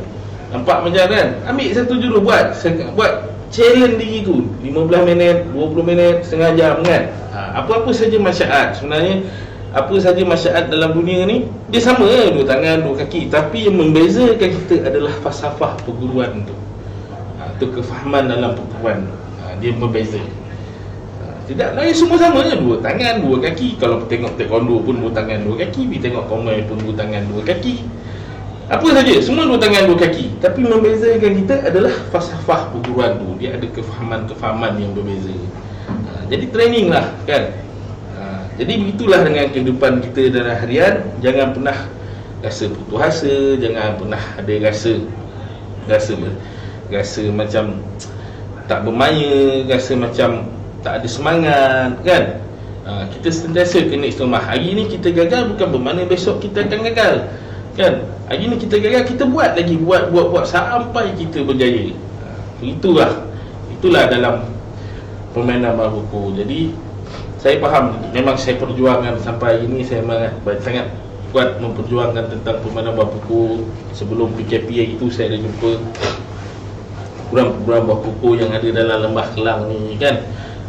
Nampak macam kan? Ambil satu jurus, buat challenge diri tu 15 minit, 20 minit, setengah jam kan. Apa-apa saja masyarakat sebenarnya, apa saja masyarakat dalam dunia ni, dia sama, 2 tangan, 2 kaki. Tapi yang membezakan kita adalah falsafah perguruan tu. Itu kefahaman dalam perguruan tu. Dia berbeza. Tidak lain, semua sama je, 2 tangan, 2 kaki. Kalau tengok taekwondo pun 2 tangan, 2 kaki. Pergi tengok komai pun 2 tangan, 2 kaki. Apa saja, semua 2 tangan, 2 kaki. Tapi membezakan kita adalah falsafah perguruan tu. Dia ada kefahaman yang berbeza. Jadi training lah kan. Jadi begitulah dengan kehidupan kita dalam harian. Jangan pernah rasa putus asa, jangan pernah ada rasa macam tak bermaya, rasa macam tak ada semangat kan. Kita sentiasa kena istiqamah. Hari ni kita gagal bukan bermakna besok kita akan gagal kan. Hari ni kita gagal, kita buat lagi, buat sampai kita berjaya. Itulah dalam permainan buku. Jadi saya faham, memang saya perjuangkan sampai hari ni. Saya sangat kuat memperjuangkan tentang permainan buku. Sebelum PKP itu saya dah jumpa program buku yang ada dalam Lembah Kelang ni kan,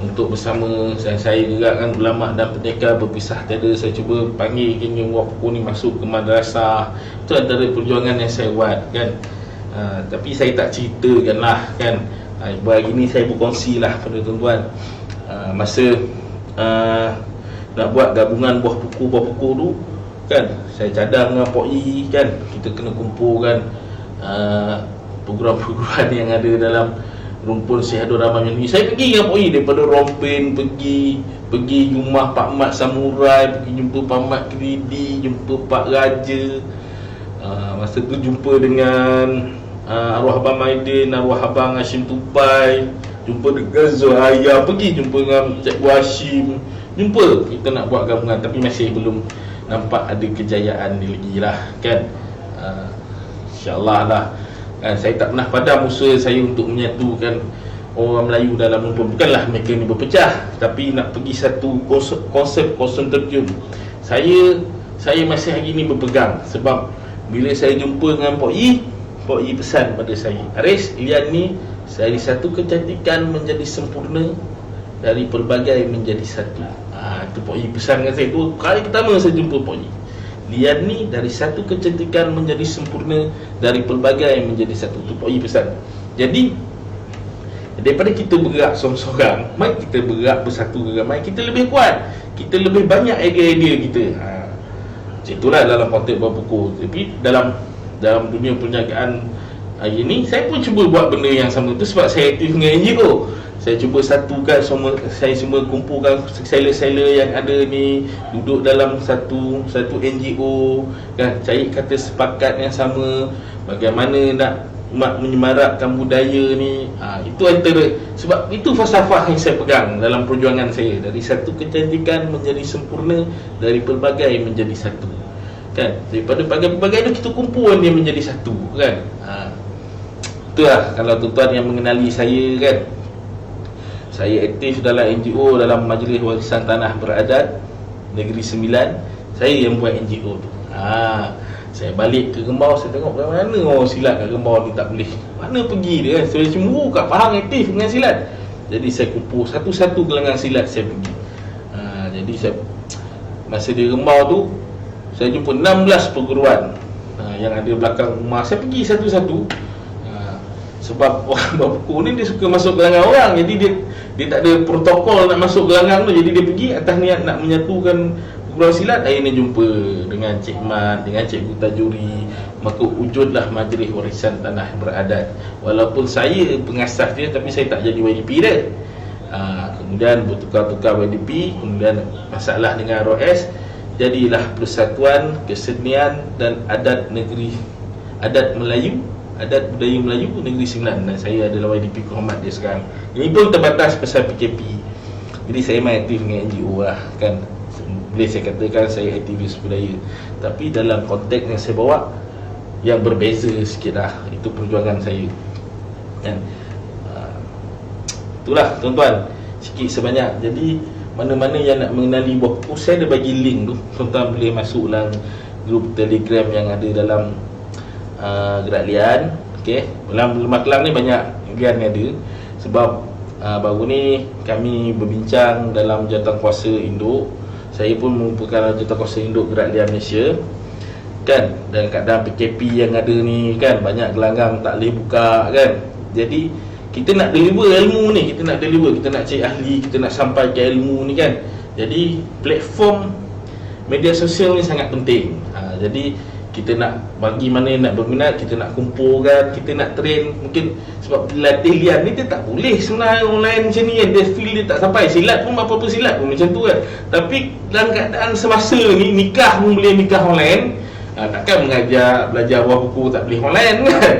untuk bersama saya juga kan, ulama dan pendekar berpisah tiada. Saya cuba panggil buku ni masuk ke madrasah. Itu antara perjuangan yang saya buat kan. Tapi saya tak ceritakan lah kan. Hari ni saya berkongsi lah pada tuan-tuan. Masa nak buat gabungan buah buku tu kan, saya cadang dengan Pok I kan, kita kena kumpulkan program-program yang ada dalam rumpun Syihadur Rahman ni. Saya pergi dengan Pok I daripada Rompin, pergi rumah Pak Mat Samurai, pergi jumpa Pak Mat Kridi, jumpa Pak Raja. Masa tu jumpa dengan arwah Abang Maidin, arwah Abang Hashim Tupai, jumpa dengan Zuhaya, pergi jumpa dengan Cikgu Hashim. Jumpa, kita nak buat gabungan, tapi masih belum nampak ada kejayaan ni lagi lah kan. InsyaAllah lah kan. Saya tak pernah padam usaha saya untuk menyatukan orang Melayu dalam rumpun. Bukanlah mereka ni berpecah, tapi nak pergi satu konsep konsortium. Saya masih hari ni berpegang. Sebab bila saya jumpa dengan Pok I pesan pada saya, Haris, Ilian ni dari satu kecantikan menjadi sempurna, dari pelbagai menjadi satu. Itu Pok I pesan dengan saya. Itu kali pertama saya jumpa Pok I. Lian ni dari satu kecantikan menjadi sempurna, dari pelbagai menjadi satu. Itu Pok I pesan. Jadi daripada kita bergerak seorang-seorang, mari kita bergerak bersatu ramai, kita lebih kuat, kita lebih banyak idea-idea kita. Itulah dalam konteks buku. Tapi dalam dunia perniagaan hari ni, saya pun cuba buat benda yang sama. Itu sebab saya aktif dengan NGO. Saya cuba satukan semua, saya cuma kumpulkan seller-seller yang ada ni, duduk dalam satu NGO kan, cari kata sepakat yang sama, bagaimana nak menyemarakkan budaya ni. Itu antara, sebab itu falsafah yang saya pegang dalam perjuangan saya. Dari satu kecantikan menjadi sempurna, dari pelbagai menjadi satu kan. Daripada pelbagai itu kita kumpulkan dia menjadi satu kan. Itulah kalau tuan-tuan yang mengenali saya kan. Saya aktif dalam NGO, dalam Majlis Warisan Tanah Beradat Negeri Sembilan. Saya yang buat NGO tu. Saya balik ke Gembau, saya tengok mana orang silat kat Gembau ni tak boleh. Mana pergi dia kan. Saya cemburu kat Pahang aktif dengan silat. Jadi saya kumpul satu-satu gelangan silat, saya pergi. Jadi saya, masa di Gembau tu, saya jumpa 16 perguruan yang ada belakang rumah. Saya pergi satu-satu. Sebab orang buku ni dia suka masuk gelangan orang. Jadi dia tak ada protokol nak masuk gelangan tu. Jadi dia pergi atas niat nak menyatukan perguruan silat. Akhirnya jumpa dengan Cik Mat, dengan Cikgu Tajuri. Maka wujudlah Majlis Warisan Tanah Beradat. Walaupun saya pengasas dia, tapi saya tak jadi YDP dia. Kemudian bertukar-tukar YDP. Kemudian masalah dengan ROS. Jadilah Persatuan Kesenian dan Adat Melayu, Adat Budaya Melayu Negeri Sembilan, dan saya adalah YDP kehormat dia sekarang. Ini pun terbatas pasal PKP. Jadi saya main aktif dengan NGO lah kan. Boleh saya katakan saya aktivis budaya. Tapi dalam konteks yang saya bawa yang berbeza sikit lah. Itu perjuangan saya kan. Itulah tuan-tuan, sikit sebanyak. Jadi mana-mana yang nak mengenali buah buku, saya ada bagi link tu. Tuan-tuan boleh masuk dalam grup Telegram yang ada dalam Gerak Lian. Okay, dalam Lembah Kelang ni banyak lian yang ada. Sebab baru ni kami berbincang dalam Jawatankuasa Induk. Saya pun merupakan Jawatankuasa Induk Gerak Lian Malaysia kan. Dan keadaan PKP yang ada ni kan, banyak gelanggang tak boleh buka kan. Jadi kita nak deliver ilmu ni, kita nak cari ahli, kita nak sampaikan ilmu ni kan. Jadi platform media sosial ni sangat penting. Jadi kita nak bagi mana yang nak berminat, kita nak kumpulkan, kita nak train. Mungkin sebab latih lian ni dia tak boleh sebenarnya online macam ni kan. Dia feel dia tak sampai. Silat pun apa-apa silat pun macam tu kan. Tapi dalam keadaan semasa ni, nikah pun boleh nikah online. Takkan belajar buah buku tak boleh online kan.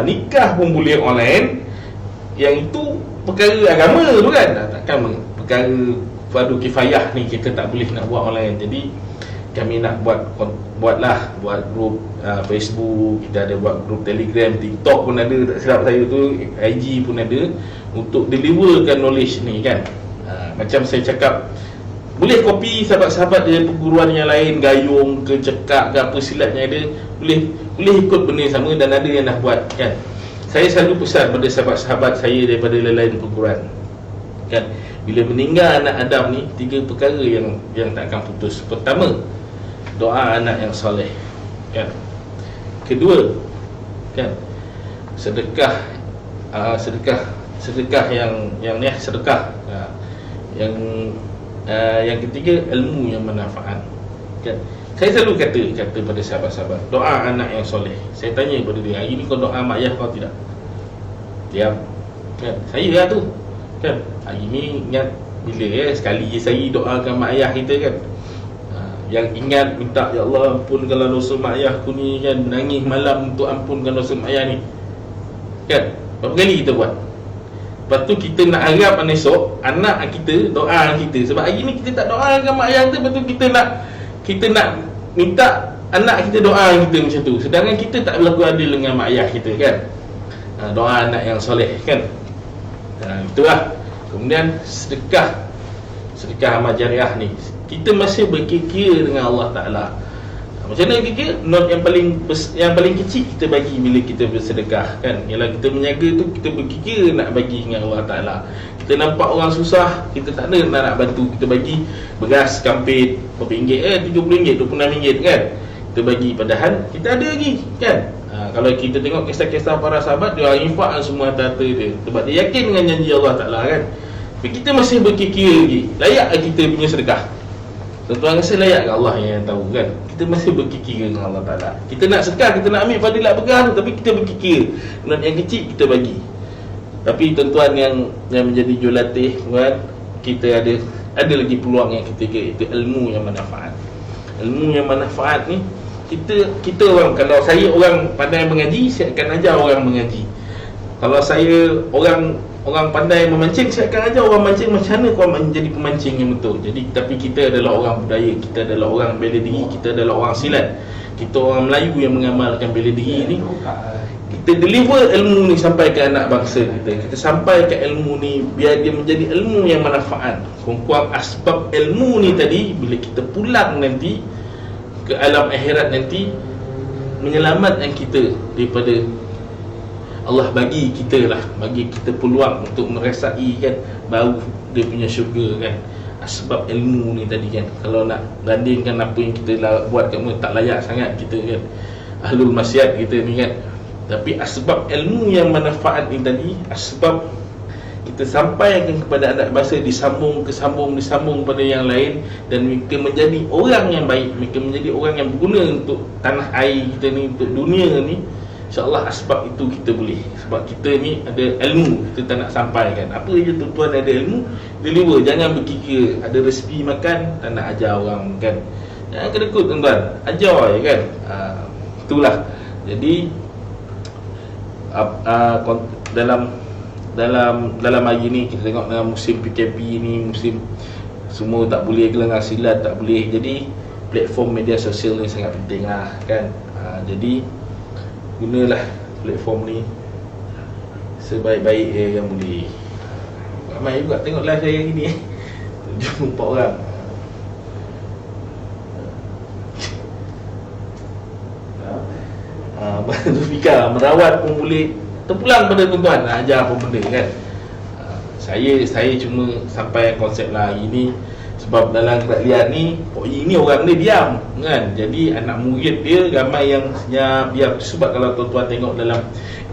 Nikah pun boleh online. Yang itu perkara agama tu kan. Takkan perkara fardu kifayah ni kita tak boleh nak buat online. Jadi kami nak buat grup Facebook, kita ada buat grup Telegram, TikTok pun ada, tak silap saya tu, IG pun ada, untuk deliverkan knowledge ni kan. Macam saya cakap, boleh copy sahabat-sahabat dari perguruan yang lain, gayung ke cekak ke apa silatnya ada, boleh ikut benda yang sama, dan ada yang dah buat kan. Saya selalu pesan pada sahabat-sahabat saya daripada lain-lain perguruan kan, bila meninggal anak Adam ni, 3 perkara yang tak akan putus. Pertama, doa anak yang soleh kan. Kedua kan, sedekah yang ketiga, ilmu yang manfaat kan. Saya selalu kata pada sahabat-sahabat, doa anak yang soleh. Saya tanya kepada dia, hari ni kau doa mak ayah kau tidak? Diam kan. Saya lah tu kan, hari ni ingat bila sekali je saya doakan mak ayah kita kan. Yang ingat minta, ya Allah ampunkanlah dosa mak ayah aku ni kan, menangis malam untuk ampunkan dosa mak ayah ni kan. Berapa kali kita buat? Lepas tu kita nak harap esok anak kita doa kita. Sebab hari ni kita tak doakan mak ayah kita, lepas tu kita nak minta anak kita doa kita macam tu, sedangkan kita tak berlaku adil dengan mak ayah kita kan. Doa anak yang soleh kan. Itulah. Kemudian sedekah amal jariah ni, kita masih berkira dengan Allah Ta'ala. Macam mana kira? Not yang paling kecil kita bagi bila kita bersedekah kan. Ialah kita menjaga tu, kita berkira nak bagi dengan Allah Ta'ala. Kita nampak orang susah, kita tak ada nak bantu, kita bagi beras kampit berapa ringgit, RM30, RM26 kan, kita bagi. Padahal kita ada lagi kan. Kalau kita tengok kisah-kisah para sahabat, dia orang infak semua harta dia, sebab dia yakin dengan janji Allah Ta'ala kan. Tapi kita masih berkira lagi, layak kita punya sedekah? Tuan-tuan rasa layak ke Allah yang tahu kan? Kita masih berkira dengan Allah Ta'ala. Kita nak sedekah, kita nak ambil fadilat berkah tu, tapi kita berkira, yang kecil kita bagi. Tapi tuan-tuan yang menjadi jurulatih kan, kita ada lagi peluang yang ketiga, itu ilmu yang manfaat. Ilmu yang manfaat ni, kita orang, kalau saya orang pandai mengaji, saya akan ajar orang mengaji. Kalau saya orang pandai memancing, saya akan ajar orang mancing macam mana kau menjadi pemancing yang betul. Jadi tapi kita adalah orang budaya, kita adalah orang bela diri, kita adalah orang silat, kita orang Melayu yang mengamalkan bela diri ni. Kita deliver ilmu ni sampai ke anak bangsa kita sampaikan ilmu ni biar dia menjadi ilmu yang manfaat. Kurang-kurang asbab ilmu ni tadi, bila kita pulang nanti ke alam akhirat nanti, menyelamatkan kita daripada Allah bagi kita peluang untuk merasai kan bau dia punya syurga kan. Sebab ilmu ni tadi kan, kalau nak bandingkan apa yang kita buat kat mana, tak layak sangat kita kan, ahlul maksiat kita ni kan. Tapi asbab ilmu yang manfaat ni tadi, asbab kita sampaikan kepada anak bangsa, disambung pada yang lain, dan mereka menjadi orang yang baik, mereka menjadi orang yang berguna untuk tanah air kita ni, untuk dunia ni. InsyaAllah asbab itu kita boleh. Sebab kita ni ada ilmu, kita tak nak sampaikan. Apa je tuan-tuan ada ilmu, deliver. Jangan berkira ada resipi makan, tak nak ajar orang kan. Jangan kedekut tuan-tuan, ajar je kan. Itulah. Jadi dalam hari ni kita tengok dalam musim PKP ni, musim semua tak boleh gelengah silat, tak boleh. Jadi platform media sosial ni sangat penting lah kan. Jadi gunalah platform ni sebaik-baik yang boleh. Ramai juga tengok live saya hari ni 74 orang. Zulfikar, merawat pun boleh. Terpulang pada tuan-tuan nak ajar apa benda kan. Saya cuma sampai konsep lah hari ni. Sebab dalam gerak liar ni, ini orang dia diam kan. Jadi anak murid dia ramai yang senyap, diam. Sebab kalau tuan-tuan tengok dalam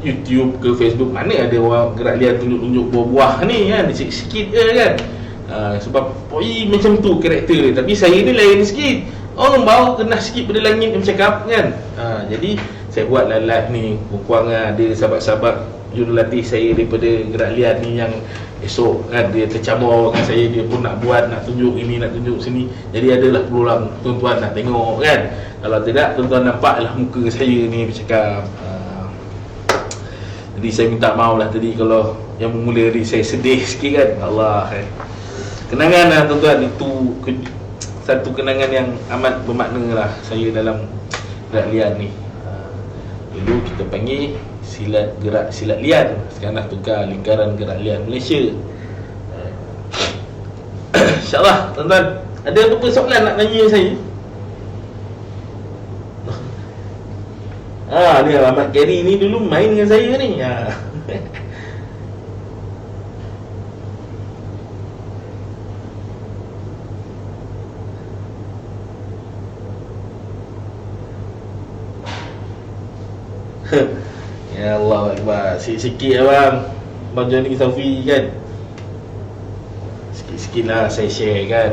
YouTube ke Facebook, mana ada orang gerak liar tunjuk-tunjuk buah-buah ni kan, sikit-sikit je kan. Sebab macam tu karakter dia. Tapi saya ni lain sikit, orang bau kena sikit pada langit dia bercakap kan. Jadi saya buat live ni, kurang ada sahabat-sahabat jurulatih saya daripada gerak lian ni yang esok kan dia tercabar dengan saya, dia pun nak buat, nak tunjuk ini, nak tunjuk sini. Jadi adalah peluang tuan-tuan nak tengok kan. Kalau tidak, tuan-tuan nampaklah muka saya ni bercakap. Jadi saya minta maaf lah tadi kalau yang bermula tadi saya sedih sikit kan. Allah kan. Kenangan lah tuan-tuan, itu satu kenangan yang amat bermakna lah saya dalam gerak lian ni. Dulu kita panggil gerak silat lian, sekarang dah tukar lingkaran gerak lian Malaysia. InsyaAllah tuan-tuan, ada apa-apa soalan nak tanya saya? Ni Ahmad Gary ni dulu main dengan saya ni. Ya Allah Akbar. Sikit-sikit abang Johnny Safi kan. Sikit-sikit lah saya share kan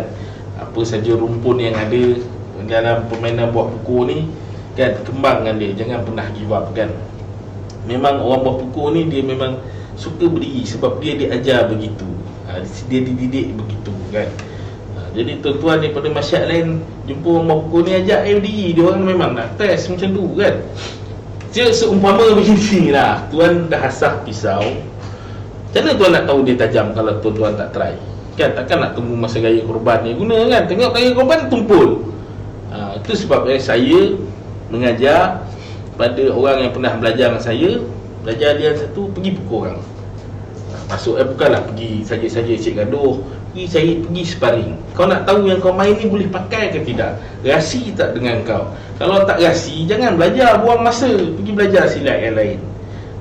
apa saja rumpun yang ada dalam permainan buah pokok ni kan. Kembangkan dia, jangan pernah give up kan. Memang orang buah pokok ni dia memang suka berdiri sebab dia diajar begitu. Dia dididik begitu kan. Jadi tuan-tuan daripada masyarakat lain jumpa orang buah pokok ni, ajak dia berdiri. Dia orang memang nak test macam tu kan. Seumpama begini lah, tuan dah asah pisau, macam mana tuan nak tahu dia tajam kalau tuan-tuan tak try kan? Takkan nak tunggu masa gaya korban ni guna kan. Tengok gaya korban tumpul. Itu sebab saya mengajar pada orang yang pernah belajar dengan saya. Belajar dia satu, pergi pukul orang. Masuk bukanlah pergi saja-saja cik gaduh, pergi sparring. Kau nak tahu yang kau main ni boleh pakai ke tidak, rasi tak dengan kau. Kalau tak rasi, jangan belajar, buang masa, pergi belajar silat yang lain.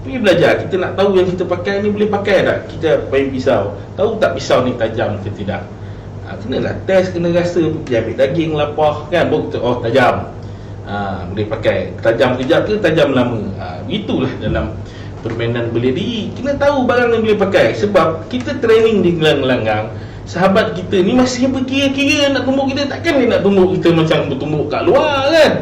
Pergi belajar, kita nak tahu yang kita pakai ni boleh pakai tak. Kita main pisau, tahu tak pisau ni tajam ke tidak. Kenalah test, kena rasa, pergi ambil daging lapah kan, baru kita, oh tajam. Boleh pakai, tajam kejap ke tajam lama. Begitulah dalam permainan bela diri. Kena tahu barang yang boleh pakai. Sebab kita training di gelanggang, sahabat kita ni masih berkira-kira nak tumbuk kita. Takkan dia nak tumbuk kita macam bertumbuk kat luar kan.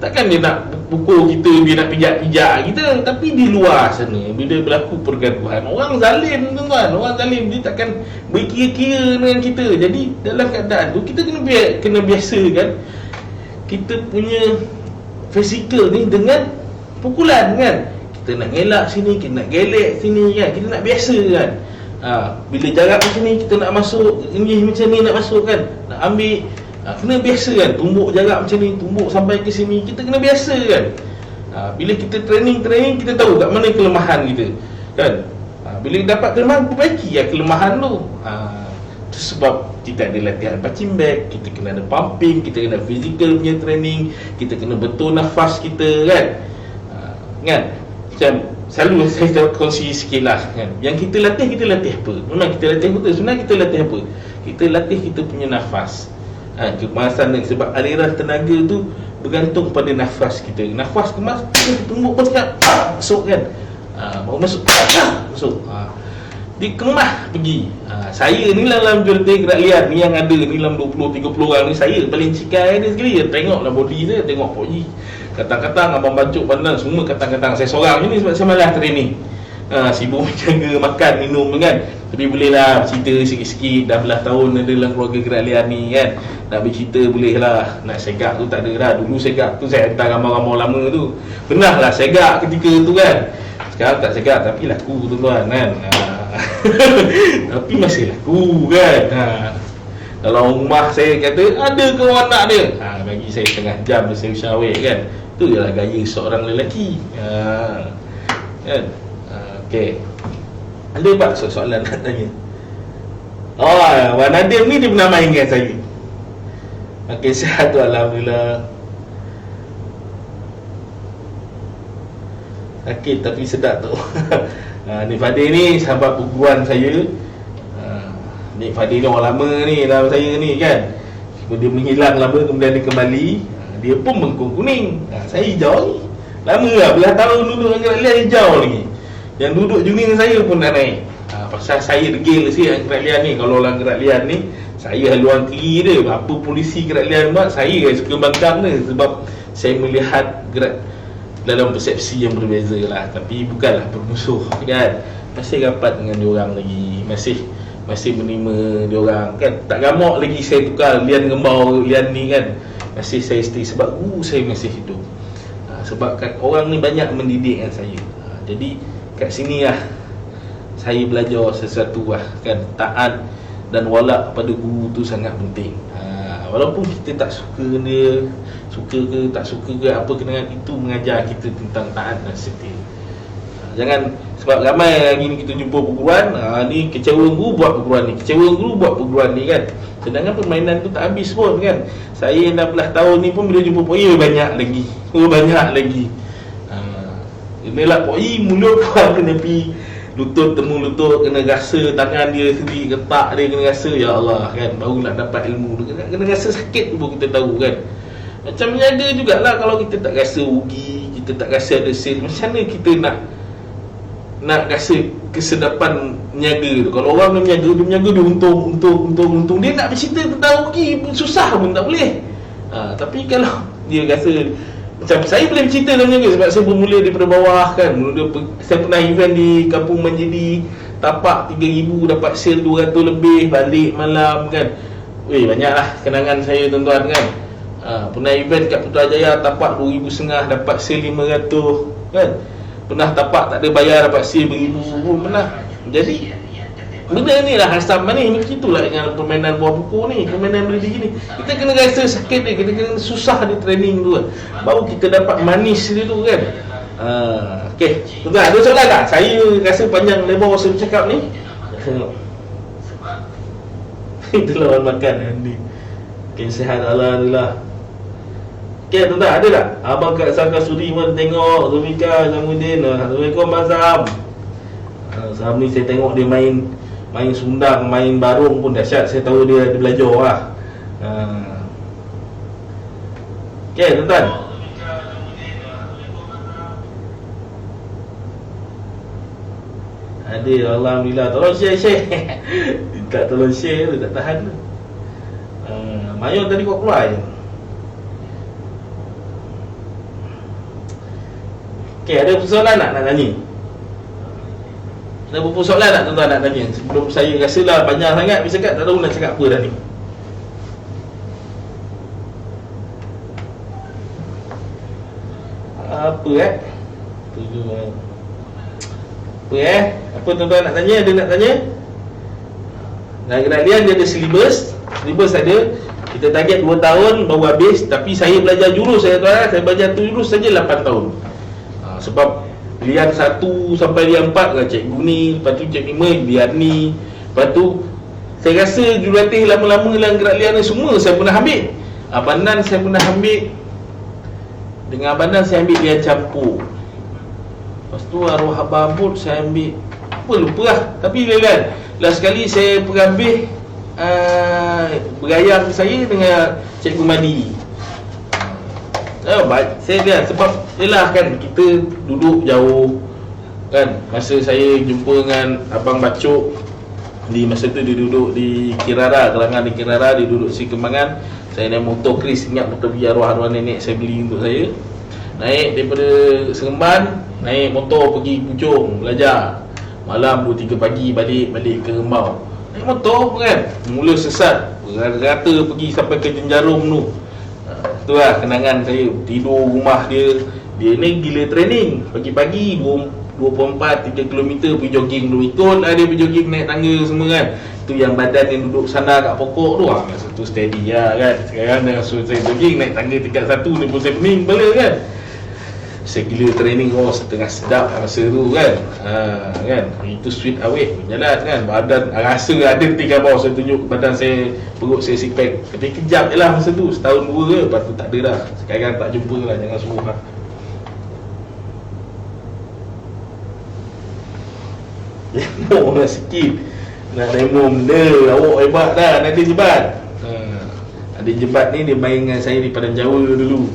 Takkan dia nak pukul kita, dia nak pijak-pijak kita. Tapi di luar sana, bila berlaku pergaduhan, orang zalim tuan-tuan, orang zalim, dia takkan berkira-kira dengan kita. Jadi dalam keadaan tu kita kena biasakan kita punya fizikal ni dengan pukulan kan. Kita nak ngelak sini, kita nak gelek sini kan. Kita nak biasa kan. Bila jarak macam ni, kita nak masuk, ini macam ni nak masuk kan, nak ambil, kena biasa kan. Tumbuk jarak macam ni, tumbuk sampai ke sini, kita kena biasa kan. Bila kita training, kita tahu kat mana kelemahan kita kan. Bila dapat kelemahan, perbaiki kelemahan tu. Itu sebab kita ada latihan punching bag, kita kena ada pumping, kita kena physical punya training, kita kena betul nafas kita kan. Kan? Macam selalu saya kongsi sikit lah kan. Yang kita latih apa? Memang kita latih betul. Sebenarnya kita latih apa? Kita latih kita punya nafas, kemasan dan sebab aliran tenaga tu bergantung pada nafas kita. Nafas kemas, kita tumbuk pun sekejap, masuk kan. Baru masuk, masuk. Dikemah pergi. Saya ni lah dalam jurulatih gerak lian ni yang ada ni dalam 20-30 orang ni, saya paling cikai dia sekali. Tengoklah body saya, tengok poji. Katang-katang, abang bacuk pandang, semua katang-katang. Saya seorang je ni sebab saya malas training. Sibuk menjaga makan, minum kan. Tapi bolehlah cerita sikit-sikit. Dah belah tahun ada dalam keluarga gerak lian ni kan. Nak bercerita bolehlah. Nak segak tu tak ada lah. Dulu segak tu saya hantar gambar-gambar lama tu. Pernah lah segak ketika tu kan. Sekarang tak segak tapi laku tuan-tuan kan. Tapi masih laku kan. Kalau rumah saya kata, ada ke orang nak dia? Bagi saya setengah jam saya syawek kan. Itu ialah gaya seorang lelaki. Kan? Okey. Ada tak soalan nak tanya? Wan Nadim ni dia pernah main dengan saya. Okey, sihat tu alhamdulillah. Sakit tapi sedap tu. Nik Fadil ni sahabat perguruan saya. Nik Fadil ni orang lama ni dalam saya ni kan. Dia menghilang lama, kemudian dia kembali. Dia pun bengkung kuning. Saya hijau ni. Lama lah, belah tahun duduk dengan gerak lian hijau lagi. Yang duduk juga dengan saya pun dah naik. Pasal saya degil sikit dengan gerak lian ni. Kalau orang gerak lian ni, saya haluan kiri dia. Apa polisi gerak lian buat, saya suka bangkang dia. Sebab saya melihat gerak dalam persepsi yang berbeza lah, tapi bukanlah bermusuh kan. Masih rapat dengan diorang lagi, masih menerima diorang kan. Tak gamak lagi saya tukar lian ngembau lian ni kan, masih saya stay sebab guru saya masih hidup. Sebab kan orang ni banyak mendidik dengan saya. Jadi kat sini lah saya belajar sesuatu lah kan. Taat dan walak pada guru tu sangat penting. Walaupun kita tak suka dia, suka ke tak suka ke apa kenangan, itu mengajar kita tentang taat dan setia. Jangan sebab ramai lagi ni kita jumpa perguruan, ni kecewa guru buat perguruan ni, kecewa guru buat perguruan ni kan. Sedangkan permainan tu tak habis pun kan. Saya 16 tahun ni pun bila jumpa poi banyak lagi. Banyak lagi. Inilah poi mulut pun kena pi lutut temu lutut, kena rasa tangan dia sendiri, ketak dia kena rasa, ya Allah kan, baru nak dapat ilmu tu. Kena rasa sakit tu baru kita tahu kan. Macam menjaga jugalah, kalau kita tak rasa rugi, kita tak rasa ada sale, macam mana kita nak rasa kesedapan niaga tu. Kalau orang dia menjaga dia untung. Dia nak bercerita tentang rugi susah pun tak boleh. Tapi kalau dia rasa macam saya boleh bercerita dalam niaga sebab saya bermula daripada bawah kan. Saya pernah event di Kampung Menjadi, tapak 3,000 dapat sale 200 lebih, balik malam kan. Banyaklah kenangan saya tuan-tuan kan. Pernah event kat Putrajaya, tapak 2,500 dapat sale 500 kan. Pernah tapak tak ada bayar dapat sale 1,000 pun pernah. Jadi benda ni lah asam manis. Begitulah dengan permainan buah buku ni, permainan berdiri ni. Kita kena rasa sakit dia, kita kena susah di training tu kan, baru kita dapat manis dia tu kan. Okay, tuan-tuan ada soalan tak? Saya rasa panjang lebar saya bercakap ni. Tengok itu lawan makan ni. Okay, sihat alhamdulillah. Okay tuan-tuan, ada tak? Abang kat Sangka Suri pun tengok, Zulfika, Jamuddin. Assalamualaikum Azam. Azam ni saya tengok dia main sundang, main barung pun dahsyat. Saya tahu dia ada belajar lah. Okay tuan-tuan, ada alhamdulillah. Tolong share tak tolong share tu tak tahan tu. Mayun tadi kau keluar je. Okay, ada persoalan nak tanya? Ada beberapa soalan tak tuan-tuan nak tanya? Sebelum saya rasalah panjang sangat bercakap, tak tahu nak cakap apa dah ni. Apa tujuan apa tuan-tuan nak tanya? Ada nak tanya? Gerak lian dia ada Silibus ada. Kita target 2 tahun baru habis. Tapi saya belajar jurus, saya belajar tu jurus saja 8 tahun. Sebab lian 1 sampai lian 4 lah cikgu ni, lepas tu cikgu 5 lian ni. Lepas tu saya rasa jurulatih lama-lama dalam gerak lian ni semua saya pernah ambil. Abandan saya pernah ambil. Dengan abandan saya ambil lian campur. Lepas tu arwah Abang Abud saya ambil apa lupa lah. Tapi kan last sekali saya pengambil berayam saya dengan Cikgu Madi. Saya lihat sebab yelah kan kita duduk jauh kan. Masa saya jumpa dengan Abang Bacuk di masa tu dia duduk di Kirara, Kelangan di Kirara, dia duduk di Kembangan. Saya naik motor Chris, ingat motor biar arwah nenek saya beli untuk saya. Naik daripada Seremban, naik motor pergi Puchong belajar. Malam 2-3 pagi balik ke Rembau. Naik motor kan, mula sesat, rata pergi sampai ke Jenjarum tu. Tu lah kenangan saya. Tidur rumah dia ni gila training. Pagi-pagi 24-3 km pergi jogging dulu. Ikut lah dia pergi jogging, naik tangga semua kan. Tu yang badan yang duduk sana kat pokok tu lah, masa tu steady lah kan. Sekarang dah suruh saya jogging, naik tangga tingkat 1 ni pun saya pening kepala kan. Saya gila training, setengah sedap masa tu kan. Kan itu sweet awet jalan kan. Badan rasa ada 3 bawah, saya tunjuk badan saya, perut saya six pack. Tapi kejap je lah masa tu, setahun 2 ke, lepas tu tak ada dah. Sekarang tak jumpa lah, jangan suruh lah. Demo lah sikit. Nak demo benda, awak hebat dah, nak ada jebat. Ada jebat ni dia main dengan saya di Padang Jawa dulu,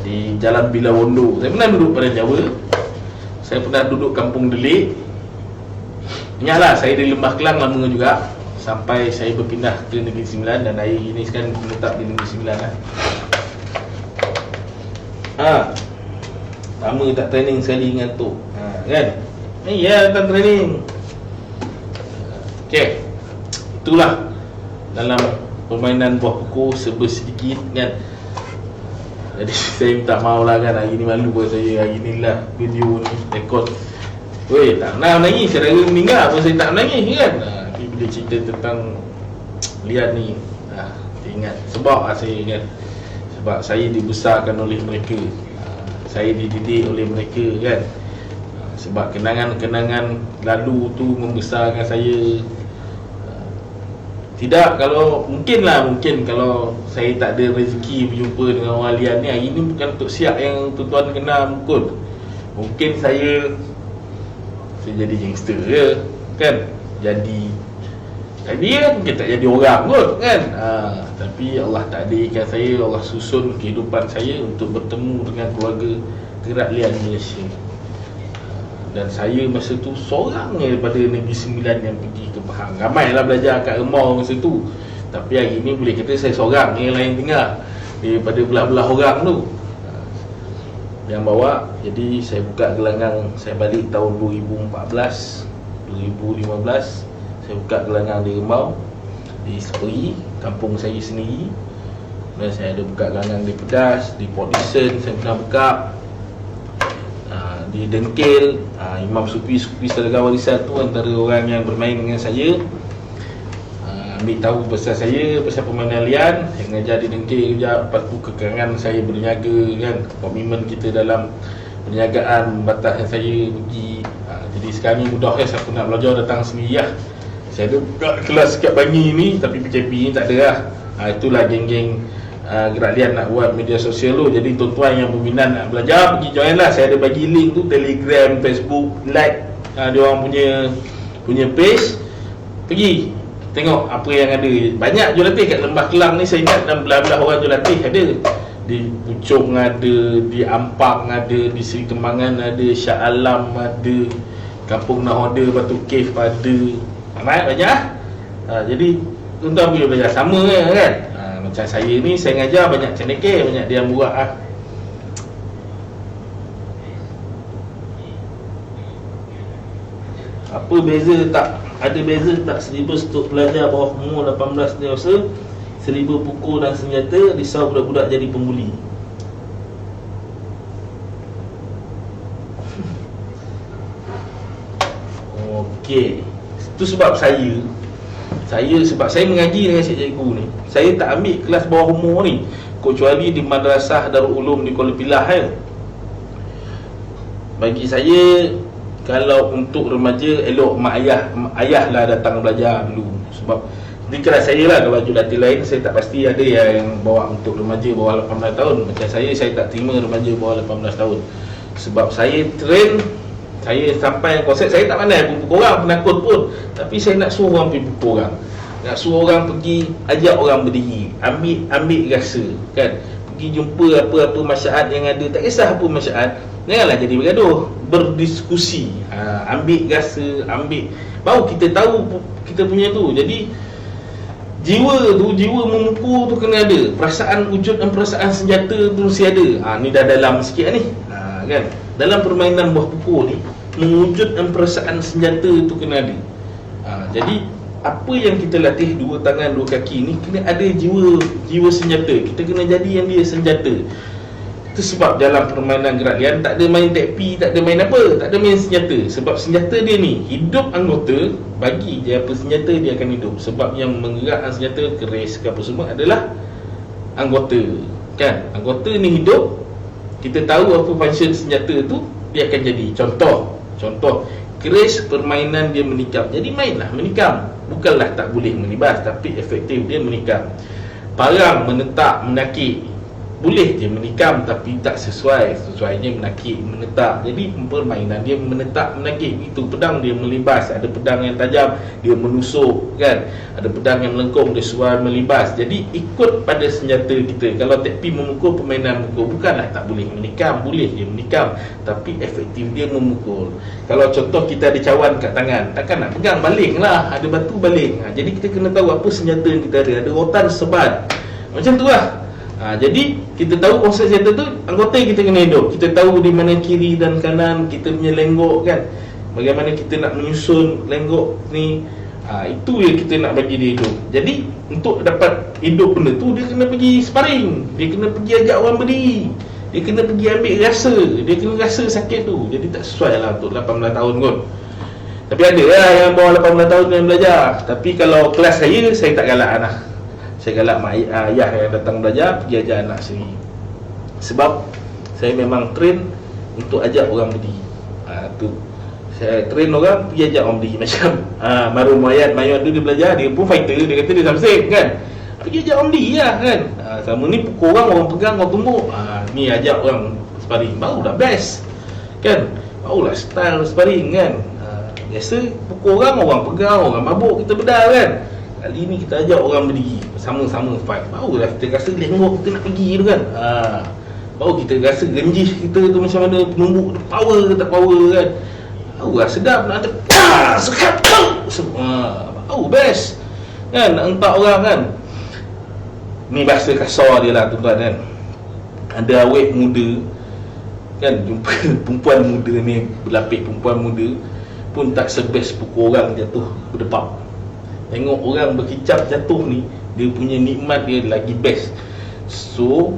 di Jalan Bilawondo. Saya pernah duduk Padang Jawa. Saya pernah duduk Kampung Delik. Ingatlah saya di Lembah Kelang lama juga, sampai saya berpindah ke Negeri Sembilan. Dan hari ini sekarang menetap di Negeri Sembilan lah. Lama tak training sekali ngantuk. Kan? Ya, datang training. Okey. Itulah dalam permainan buah pokok serba sedikit kan. Jadi saya minta maaf lah kan, hari ni malu buat saya. Hari ni lah video ni rekod. Weh, tak nak menangis, saudara meninggal pun saya tak menangis kan. Tapi bila cerita tentang Lian ni, ingat sebab saya ingat. Sebab saya dibesarkan oleh mereka, saya dididik oleh mereka kan. Sebab kenangan-kenangan lalu tu membesarkan saya. Tidak, kalau mungkin kalau saya tak ada rezeki berjumpa dengan orang Lian ni, hari ni bukan untuk siap yang tuan-tuan kenal kot. Mungkin saya jadi gangster je kan. Jadi mungkin tak jadi orang kot kan. Tapi Allah takdirkan saya, Allah susun kehidupan saya untuk bertemu dengan keluarga Gerak Lian Malaysia. Dan saya masa tu seorang daripada Negeri Sembilan yang pergi ke Pahang. Ramailah belajar kat Remau masa tu. Tapi hari ni boleh kata saya seorang, yang lain tinggal daripada belah-belah orang tu yang bawa. Jadi saya buka gelanggang, saya balik tahun 2014 2015. Saya buka gelanggang di Remau, di Seperi, kampung saya sendiri. Dan saya ada buka gelanggang di Pedas, di Port Dickson saya pernah buka, di Dengkil. Imam Sufi Sedekah Warisan tu antara orang yang bermain dengan saya, ambil tahu pasal saya, pasal permainan lian. Saya mengajar di Dengkil kejap. Lepas tu kekurangan saya berniaga kan, komitmen kita dalam perniagaan batas yang saya pergi. Jadi sekarang ni mudah kan, siapa nak belajar datang sendiri lah. Saya ada buka kelas kat Bangi ni, tapi PKP ni tak ada lah. Itulah geng-geng Gerak Lian nak buat media sosial tu. Jadi tuan-tuan yang berminat nak belajar, pergi join lah. Saya ada bagi link tu, Telegram, Facebook, like dia orang punya page. Pergi tengok apa yang ada. Banyak jurulatih kat Lembah Kelang ni. Saya ingat dalam belah-belah orang jurulatih ada. Di Puchong ada, di Ampang ada, di Seri Kembangan ada, Shah Alam ada, Kampung Nahoda, Batu Cave ada. Banyak. Jadi tuan-tuan boleh belajar sama kan. Macam saya ni, saya ngajar banyak cendekia, banyak dia buat Apa beza tak? Ada beza tak silibus untuk pelajar bawah umur 18 dewasa, 1000 pukul dan senjata, risau budak-budak jadi pembuli? Okey. Itu sebab sebab saya mengaji dengan cikgu ni, saya tak ambil kelas bawah umur ni, kecuali di Madrasah Darul Ulum di Kuala Pilah ya. Bagi saya, kalau untuk remaja, elok mak ayah lah datang belajar dulu. Sebab di kelas saya lah, kalau jurulatih lain saya tak pasti ada yang bawa untuk remaja bawah 18 tahun. Macam saya tak terima remaja bawah 18 tahun. Sebab saya train, saya sampai konsep, saya tak pandai pukul orang, penakut pun. Tapi saya nak suruh orang pergi pukul orang, nak suruh orang pergi ajak orang berdiri, ambil rasa kan. Pergi jumpa apa-apa masyarakat yang ada, tak kisah apa masyarakat, janganlah jadi bergaduh, berdiskusi, ambil rasa, baru kita tahu kita punya tu. Jadi jiwa memukul tu kena ada, perasaan wujud dan perasaan senjata tu mesti ada. Ni dah dalam sikit ni kan. Dalam permainan buah pukul ni, mewujudkan perasaan senjata tu kena ada. Jadi apa yang kita latih dua tangan dua kaki ni, kena ada jiwa senjata. Kita kena jadi yang dia senjata. Itu sebab dalam permainan Gerak Lian tak ada main tekpi, tak ada main apa, tak ada main senjata. Sebab senjata dia ni, hidup anggota, bagi je apa senjata dia akan hidup. Sebab yang menggerakkan senjata, keris ke apa semua adalah anggota kan. Anggota ni hidup, kita tahu apa function senjata tu, dia akan jadi. Contoh keris, permainan dia menikam. Jadi mainlah menikam. Bukanlah tak boleh melibas, tapi efektif dia menikam. Parang, menetak, menakik, boleh je menikam, tapi tak sesuainya menakik, menetak. Jadi permainan dia menetak, menakik. Itu pedang dia melibas. Ada pedang yang tajam, dia menusuk kan. Ada pedang yang melengkung, dia suar melibas. Jadi ikut pada senjata kita. Kalau tekpi memukul, permainan memukul, bukanlah tak boleh menikam, boleh dia menikam, tapi efektif dia memukul. Kalau contoh kita ada cawan kat tangan, takkan nak pegang, baling lah, ada batu baling. Jadi kita kena tahu apa senjata yang kita ada. Ada rotan, sebat, macam tu lah. Jadi kita tahu konsep center tu anggota kita kena hidup. Kita tahu di mana kiri dan kanan kita punya lenggok kan. Bagaimana kita nak menyusun lenggok ni. Itu yang kita nak bagi dia hidup. Jadi untuk dapat hidup benda tu, dia kena pergi sparring, dia kena pergi ajak orang berdiri, dia kena pergi ambil rasa, dia kena rasa sakit tu. Jadi tak sesuai lah untuk 18 tahun kot. Tapi ada lah yang bawah 18 tahun yang belajar. Tapi kalau kelas saya tak galak anak. Saya galak mak ayah yang datang belajar pergi ajak anak sendiri. Sebab saya memang train untuk ajak orang berdiri. Tu saya train orang pergi ajak orang berdiri. Macam Maru Mayat tu dia belajar, dia pun fighter, dia kata dia samsik kan. Pergi ajak orang berdiri lah kan. Sama ni pukul orang pegang, orang tumbuk. Ni ajak orang sparring, baru dah best kan. Barulah style sparring kan. Biasa pukul orang pegang, orang mabuk, kita bedal kan. Kali ni kita ajak orang berdiri, sama-sama fight. Barulah kita rasa lenggok kita nak pergi tu kan. Baru kita rasa genjih kita tu macam mana, penumbuk tu power ke tak power kan. Barulah sedap nak ada sekat. Baru best kan, nak hentak orang kan. Ni bahasa kasar dia lah tuan-tuan kan. Ada awet muda kan, jumpa perempuan muda ni, berlapik perempuan muda pun tak sebest pukul orang jatuh berdepak. Tengok orang berkicap jatuh ni, dia punya nikmat dia lagi best. So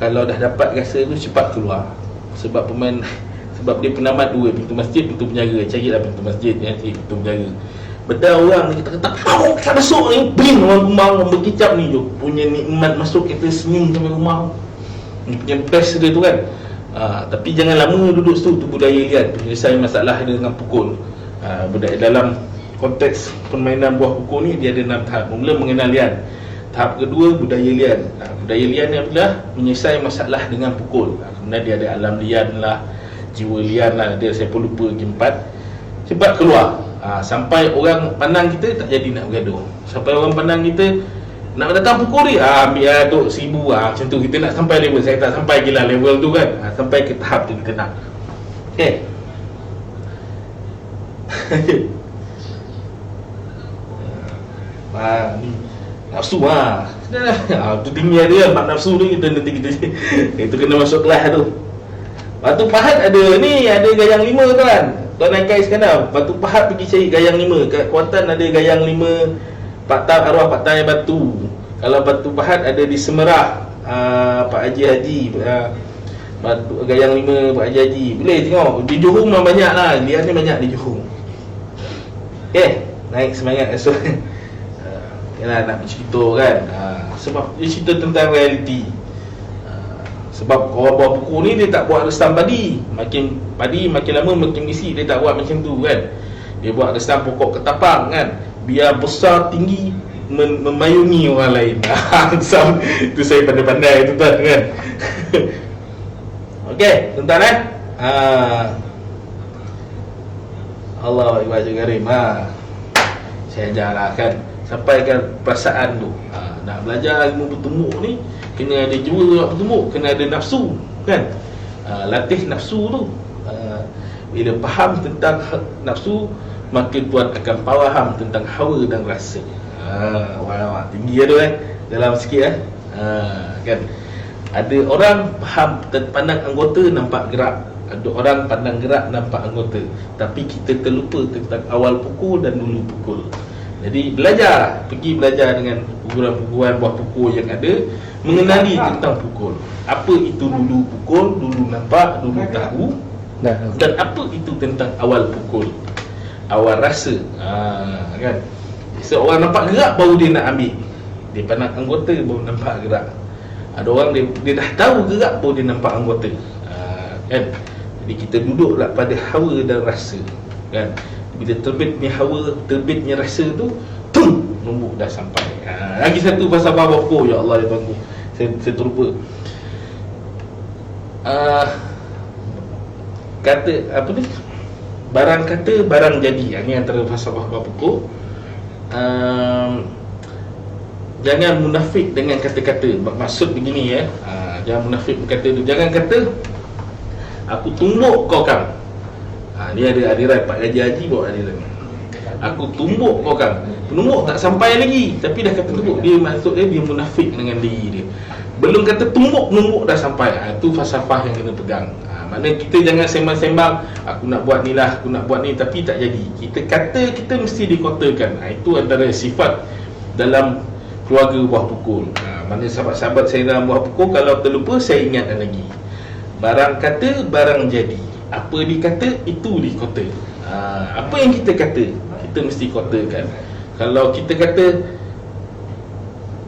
kalau dah dapat rasa tu, cepat keluar. Sebab sebab dia penamat dua, pintu masjid, pintu penjara. Carilah pintu masjid, pintu penjara. Bedal orang ni, kita kata tak masuk ni, bing orang rumah orang berkicap ni tu. Punya nikmat masuk, kita senyum sampai rumah. Ni punya best dia tu kan. Tapi jangan lama duduk situ, tu budaya lian. Penyelesaian masalah dia dengan pukul. Budaya dalam konteks permainan buah pukul ni, dia ada 6 tahap. Mula mengenal lian. Tahap kedua, budaya lian. Budaya lian ni adalah menyelesaikan masalah dengan pukul. Kemudian dia ada alam lian lah, jiwa lian lah, dia saya pun lupa lagi 4. Cepat keluar. Sampai orang pandang kita tak jadi nak bergaduh. Sampai orang pandang kita nak datang pukul dia, ambil lah duk 1000 macam tu. Kita nak sampai level, saya tak sampai gila level tu kan. Sampai ke tahap tu kita nak. Okay. Ni nafsu tu tinggi dia, mak nafsu tu kita nanti kita itu kena masuk kelas tu. Batu Pahat ada ni, ada gayang 5 kan. Tuan Aikai Iskandar, Batu Pahat pergi cari gayang 5. Kat Kuantan ada gayang 5 arwah Pak Tai Batu. Kalau Batu Pahat ada di Semerah, Pak Haji Batu gayang 5 Pak Haji. Boleh tengok di Johor memang banyak lah. Lian ni banyak di Johor. Okay, naik semangat esok. Yalah nak bercerita kan. Sebab dia cerita tentang realiti. Sebab orang buat buku ni dia tak buat resam padi. Makin lama makin isi. Dia tak buat macam tu kan. Dia buat resam pokok ketapang kan. Biar besar tinggi memayungi orang lain. Resam tu saya pandai-pandai tu kan. Okey, tuan-tuan Allahu Akbar Karim. Saya ajarlah kan, sampaikan perasaan tu. Nak belajar ilmu bertumbuk ni kena ada jiwa nak bertumbuk, kena ada nafsu kan. Latih nafsu tu. Bila faham tentang nafsu, maka tuan akan faham tentang hawa dan rasa. Wah, tinggi tu kan. Dalam sikit kan. Ada orang faham pandang anggota nampak gerak. Ada orang pandang gerak nampak anggota. Tapi kita terlupa tentang awal pukul dan dulu pukul. Jadi pergi belajar dengan pukulan-pukulan buah pukul yang ada, mengenali tentang pukul. Apa itu dulu pukul, dulu nampak, dulu tahu, dan apa itu tentang awal pukul, awal rasa. Kan? Seorang nampak gerak baru dia nak ambil. Dia pandang anggota baru nampak gerak. Ada orang dia dah tahu gerak baru dia nampak anggota. Kan? Jadi kita duduklah pada hawa dan rasa. Kan? Bila terbitnya hawa, terbitnya rasa tu, nombok dah sampai. Lagi satu pasal babako, ya Allah ya Tuanku. Saya terlupa. Kata apa ni? Barang kata, barang jadi. Ini antara falsafah babako. Jangan munafik dengan kata-kata. Maksud begini ya. Jangan munafik berkata tu. Jangan kata aku tumbuk kau kan. Dia ada adiran Pak Haji bawa adiran. Aku tumbuk orang. Penumbuk tak sampai lagi, tapi dah kata tumbuk. Dia maksud dia munafik dengan diri dia. Belum kata tumbuk, penumbuk dah sampai. Itu falsafah yang kena pegang. Maknanya kita jangan sembang-sembang, aku nak buat ni lah, aku nak buat ni, tapi tak jadi. Kita kata kita mesti dikotakan. Itu antara sifat dalam keluarga buah pukul. Mana sahabat-sahabat saya dalam buah pukul, kalau terlupa saya ingatkan lagi. Barang kata, barang jadi. Apa dikata, itu dikota. Apa yang kita kata, kita mesti kotakan. Kalau kita kata,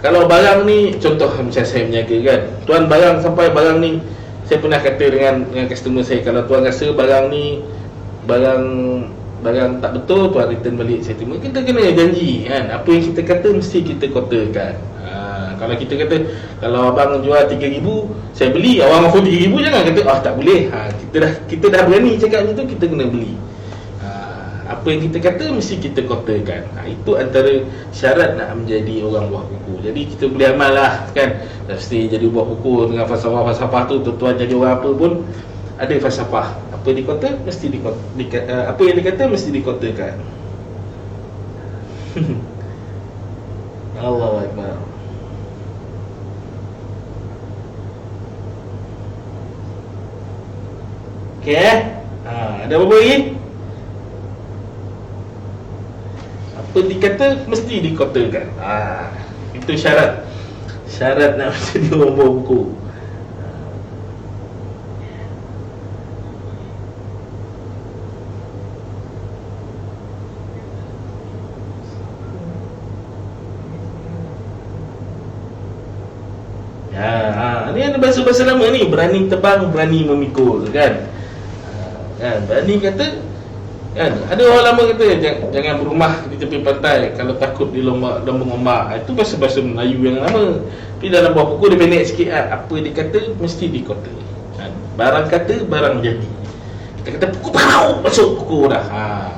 kalau barang ni, contoh macam saya berniaga kan, tuan barang sampai barang ni, saya pernah kata dengan customer saya, kalau tuan rasa barang ni barang tak betul, tuan return balik saya terima. Kita kena janji kan, apa yang kita kata mesti kita kotakan. Kalau kita kata, kalau abang jual 3,000, saya beli, awang offer 3,000, jangan kata tak boleh. Kita dah berani cakap macam tu, kita kena beli. Apa yang kita kata mesti kita kotakan. Itu antara syarat nak menjadi orang buah pukul. Jadi kita boleh amal lah kan. Mesti jadi buah pukul dengan falsafah-falsafah tu. Tuan jadi orang apa pun ada falsafah. Apa dikota mesti apa yang dikata mesti dikotakan. Allahu Akbar. Okey ada apa-apa lagi? Apa dikata mesti dikotakan. Itu syarat. Syarat nak menjadi orang buah pukul. Ni ada bahasa-bahasa lama ni, berani tebang, berani memikul kan. Berani kata kan, ada orang lama kata jangan berumah di tepi pantai kalau takut di lombong ombak. Itu bahasa-bahasa Melayu yang lama. Tapi dalam buah pukul dia pendek sikit apa dikata mesti dikota. Barang kata, barang jadi. Kita kata pukul pau, masuk pukul dah.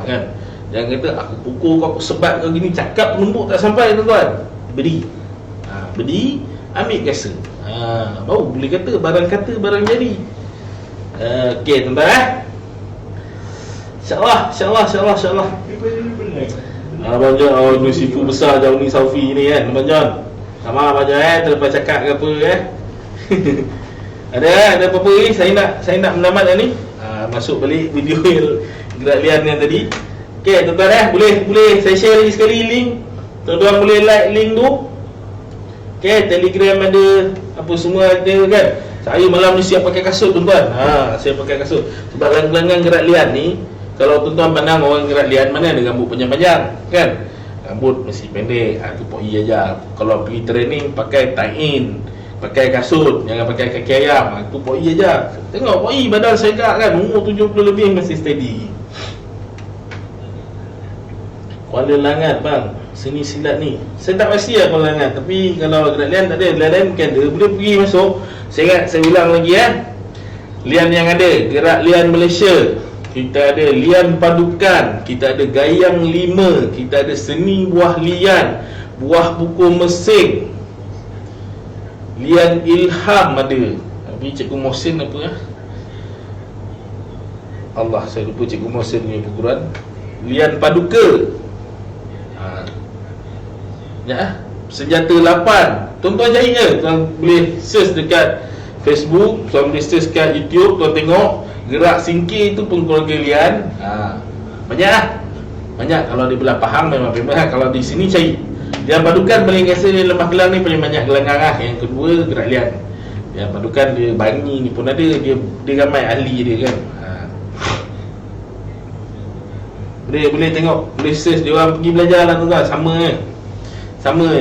Kan. Jangan kata aku pukul kau, aku sebat kau gini, cakap penumbuk tak sampai tuan-tuan. Beri. Beri, ambil kasa. Baru boleh kata barang jadi. Okey tuan-tuan InsyaAllah. Abang John, ni sifu besar jauh ni Saufi ni kan, Abang John. Sama Abang John terlepas cakap ke apa Ada apa-apa ni saya nak menamat ni. Masuk balik video yang gerak lian yang tadi. Okey tuan-tuan boleh saya share lagi sekali link. Tuan-tuan boleh like link tu. Okey, Telegram ada, apa semua ada kan. Saya malam ni siap pakai kasut tuan-tuan. Saya pakai kasut sebab langgang gerak lian ni. Kalau tuan-tuan pandang orang gerak lian mana ada rambut panjang-panjang kan. Rambut mesti pendek, tu poi aja. Kalau pergi training pakai tie-in, pakai kasut, jangan pakai kaki ayam. Tu poi aja. Tengok poi badan saya gerak kan, umur 70 lebih masih steady. Kuala Langat bang, seni silat ni. Saya tak pasti lah Kuala Langat, tapi kalau gerak lian tak ada. Lian kan ada, boleh pergi masuk. Saya ulang lagi lian yang ada, gerak lian Malaysia. Kita ada lian padukan, kita ada gayang 5, kita ada seni buah lian, buah pukul Mesing, lian ilham ada. Tapi Cikgu Mohsin apa Allah, saya lupa Cikgu Mohsin punya perguruan. Lian paduka. Senjata 8. Tuan-tuan cari je. Tuan boleh search dekat Facebook, tuan boleh search kat YouTube, tuan tengok gerak singkir itu pun keluarga lian. Banyak kalau di belah Pahang memang kalau di sini cari lian padukan paling biasa Lembah Kelang ni paling banyak gelanggang Yang kedua gerak lian. Lian padukan dia Bangi ni pun ada, dia ramai ahli dia kan. Boleh tengok, boleh search, dia orang pergi belajar lah tuan-tuan. Sama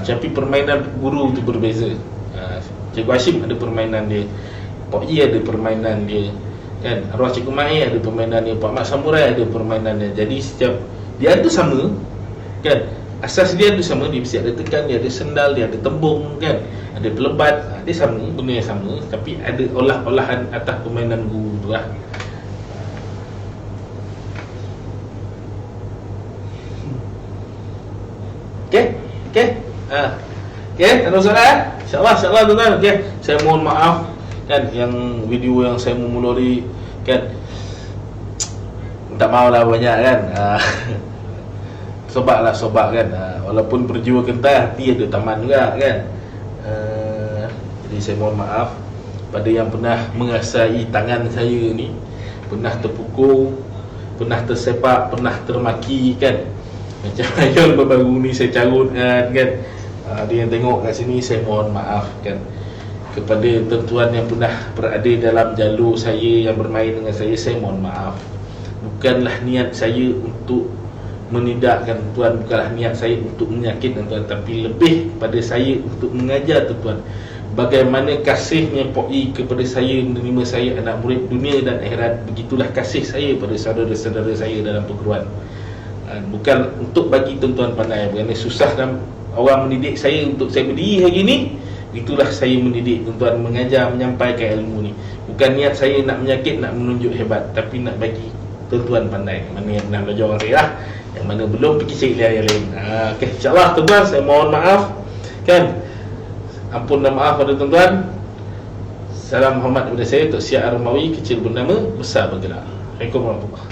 tapi permainan guru tu berbeza. Cikgu Hashim ada permainan dia, Pak Yi ada permainan dia kan, arwah Cikgu Mai ada permainan dia, Pak Mat Samurai ada permainan dia. Jadi setiap dia ada sama kan, asas dia ada sama. Dia mesti ada tekan, dia ada sendal, dia ada tembung kan, ada pelebat. Dia sama, benda yang sama, tapi ada olah-olahan atas permainan guru tu lah. Okey, ada soalan? InsyaAllah tuan-tuan. Okey, saya mohon maaf kan, yang video yang saya memulai kan, minta maaf lah banyak kan. sobak kan. Walaupun berjiwa kental, hati ada taman juga kan. Jadi saya mohon maaf pada yang pernah mengasai tangan saya ni, pernah terpukul, pernah tersepak, pernah termaki kan. Macam ayol baru ni saya carut kan. Dia yang tengok kat sini, saya mohon maaf kan. Kepada tuan-tuan yang pernah berada dalam jalur saya, yang bermain dengan saya mohon maaf. Bukanlah niat saya untuk menidakkan tuan, bukanlah niat saya untuk menyakitkan tuan, tapi lebih pada saya untuk mengajar tuan bagaimana kasihnya Pok I kepada saya, menerima saya anak murid dunia dan akhirat. Begitulah kasih saya pada saudara-saudara saya dalam perguruan. Bukan untuk bagi tuan-tuan pandai, kerana susah dan orang mendidik saya untuk saya berdiri hari ni. Itulah saya mendidik tuan-tuan, mengajar, menyampaikan ilmu ni. Bukan niat saya nak menyakit, nak menunjuk hebat, tapi nak bagi tuan-tuan pandai. Mana yang pernah belajar orang saya lah, yang mana belum pergi cari yang lain. Okay, insyaAllah tuan-tuan, saya mohon maaf kan. Ampun dan maaf pada tuan-tuan. Salam hormat kepada saya, Tok Siap Ar-Romawi, kecil bernama, besar bergerak. Assalamualaikum warahmatullahi wabarakatuh.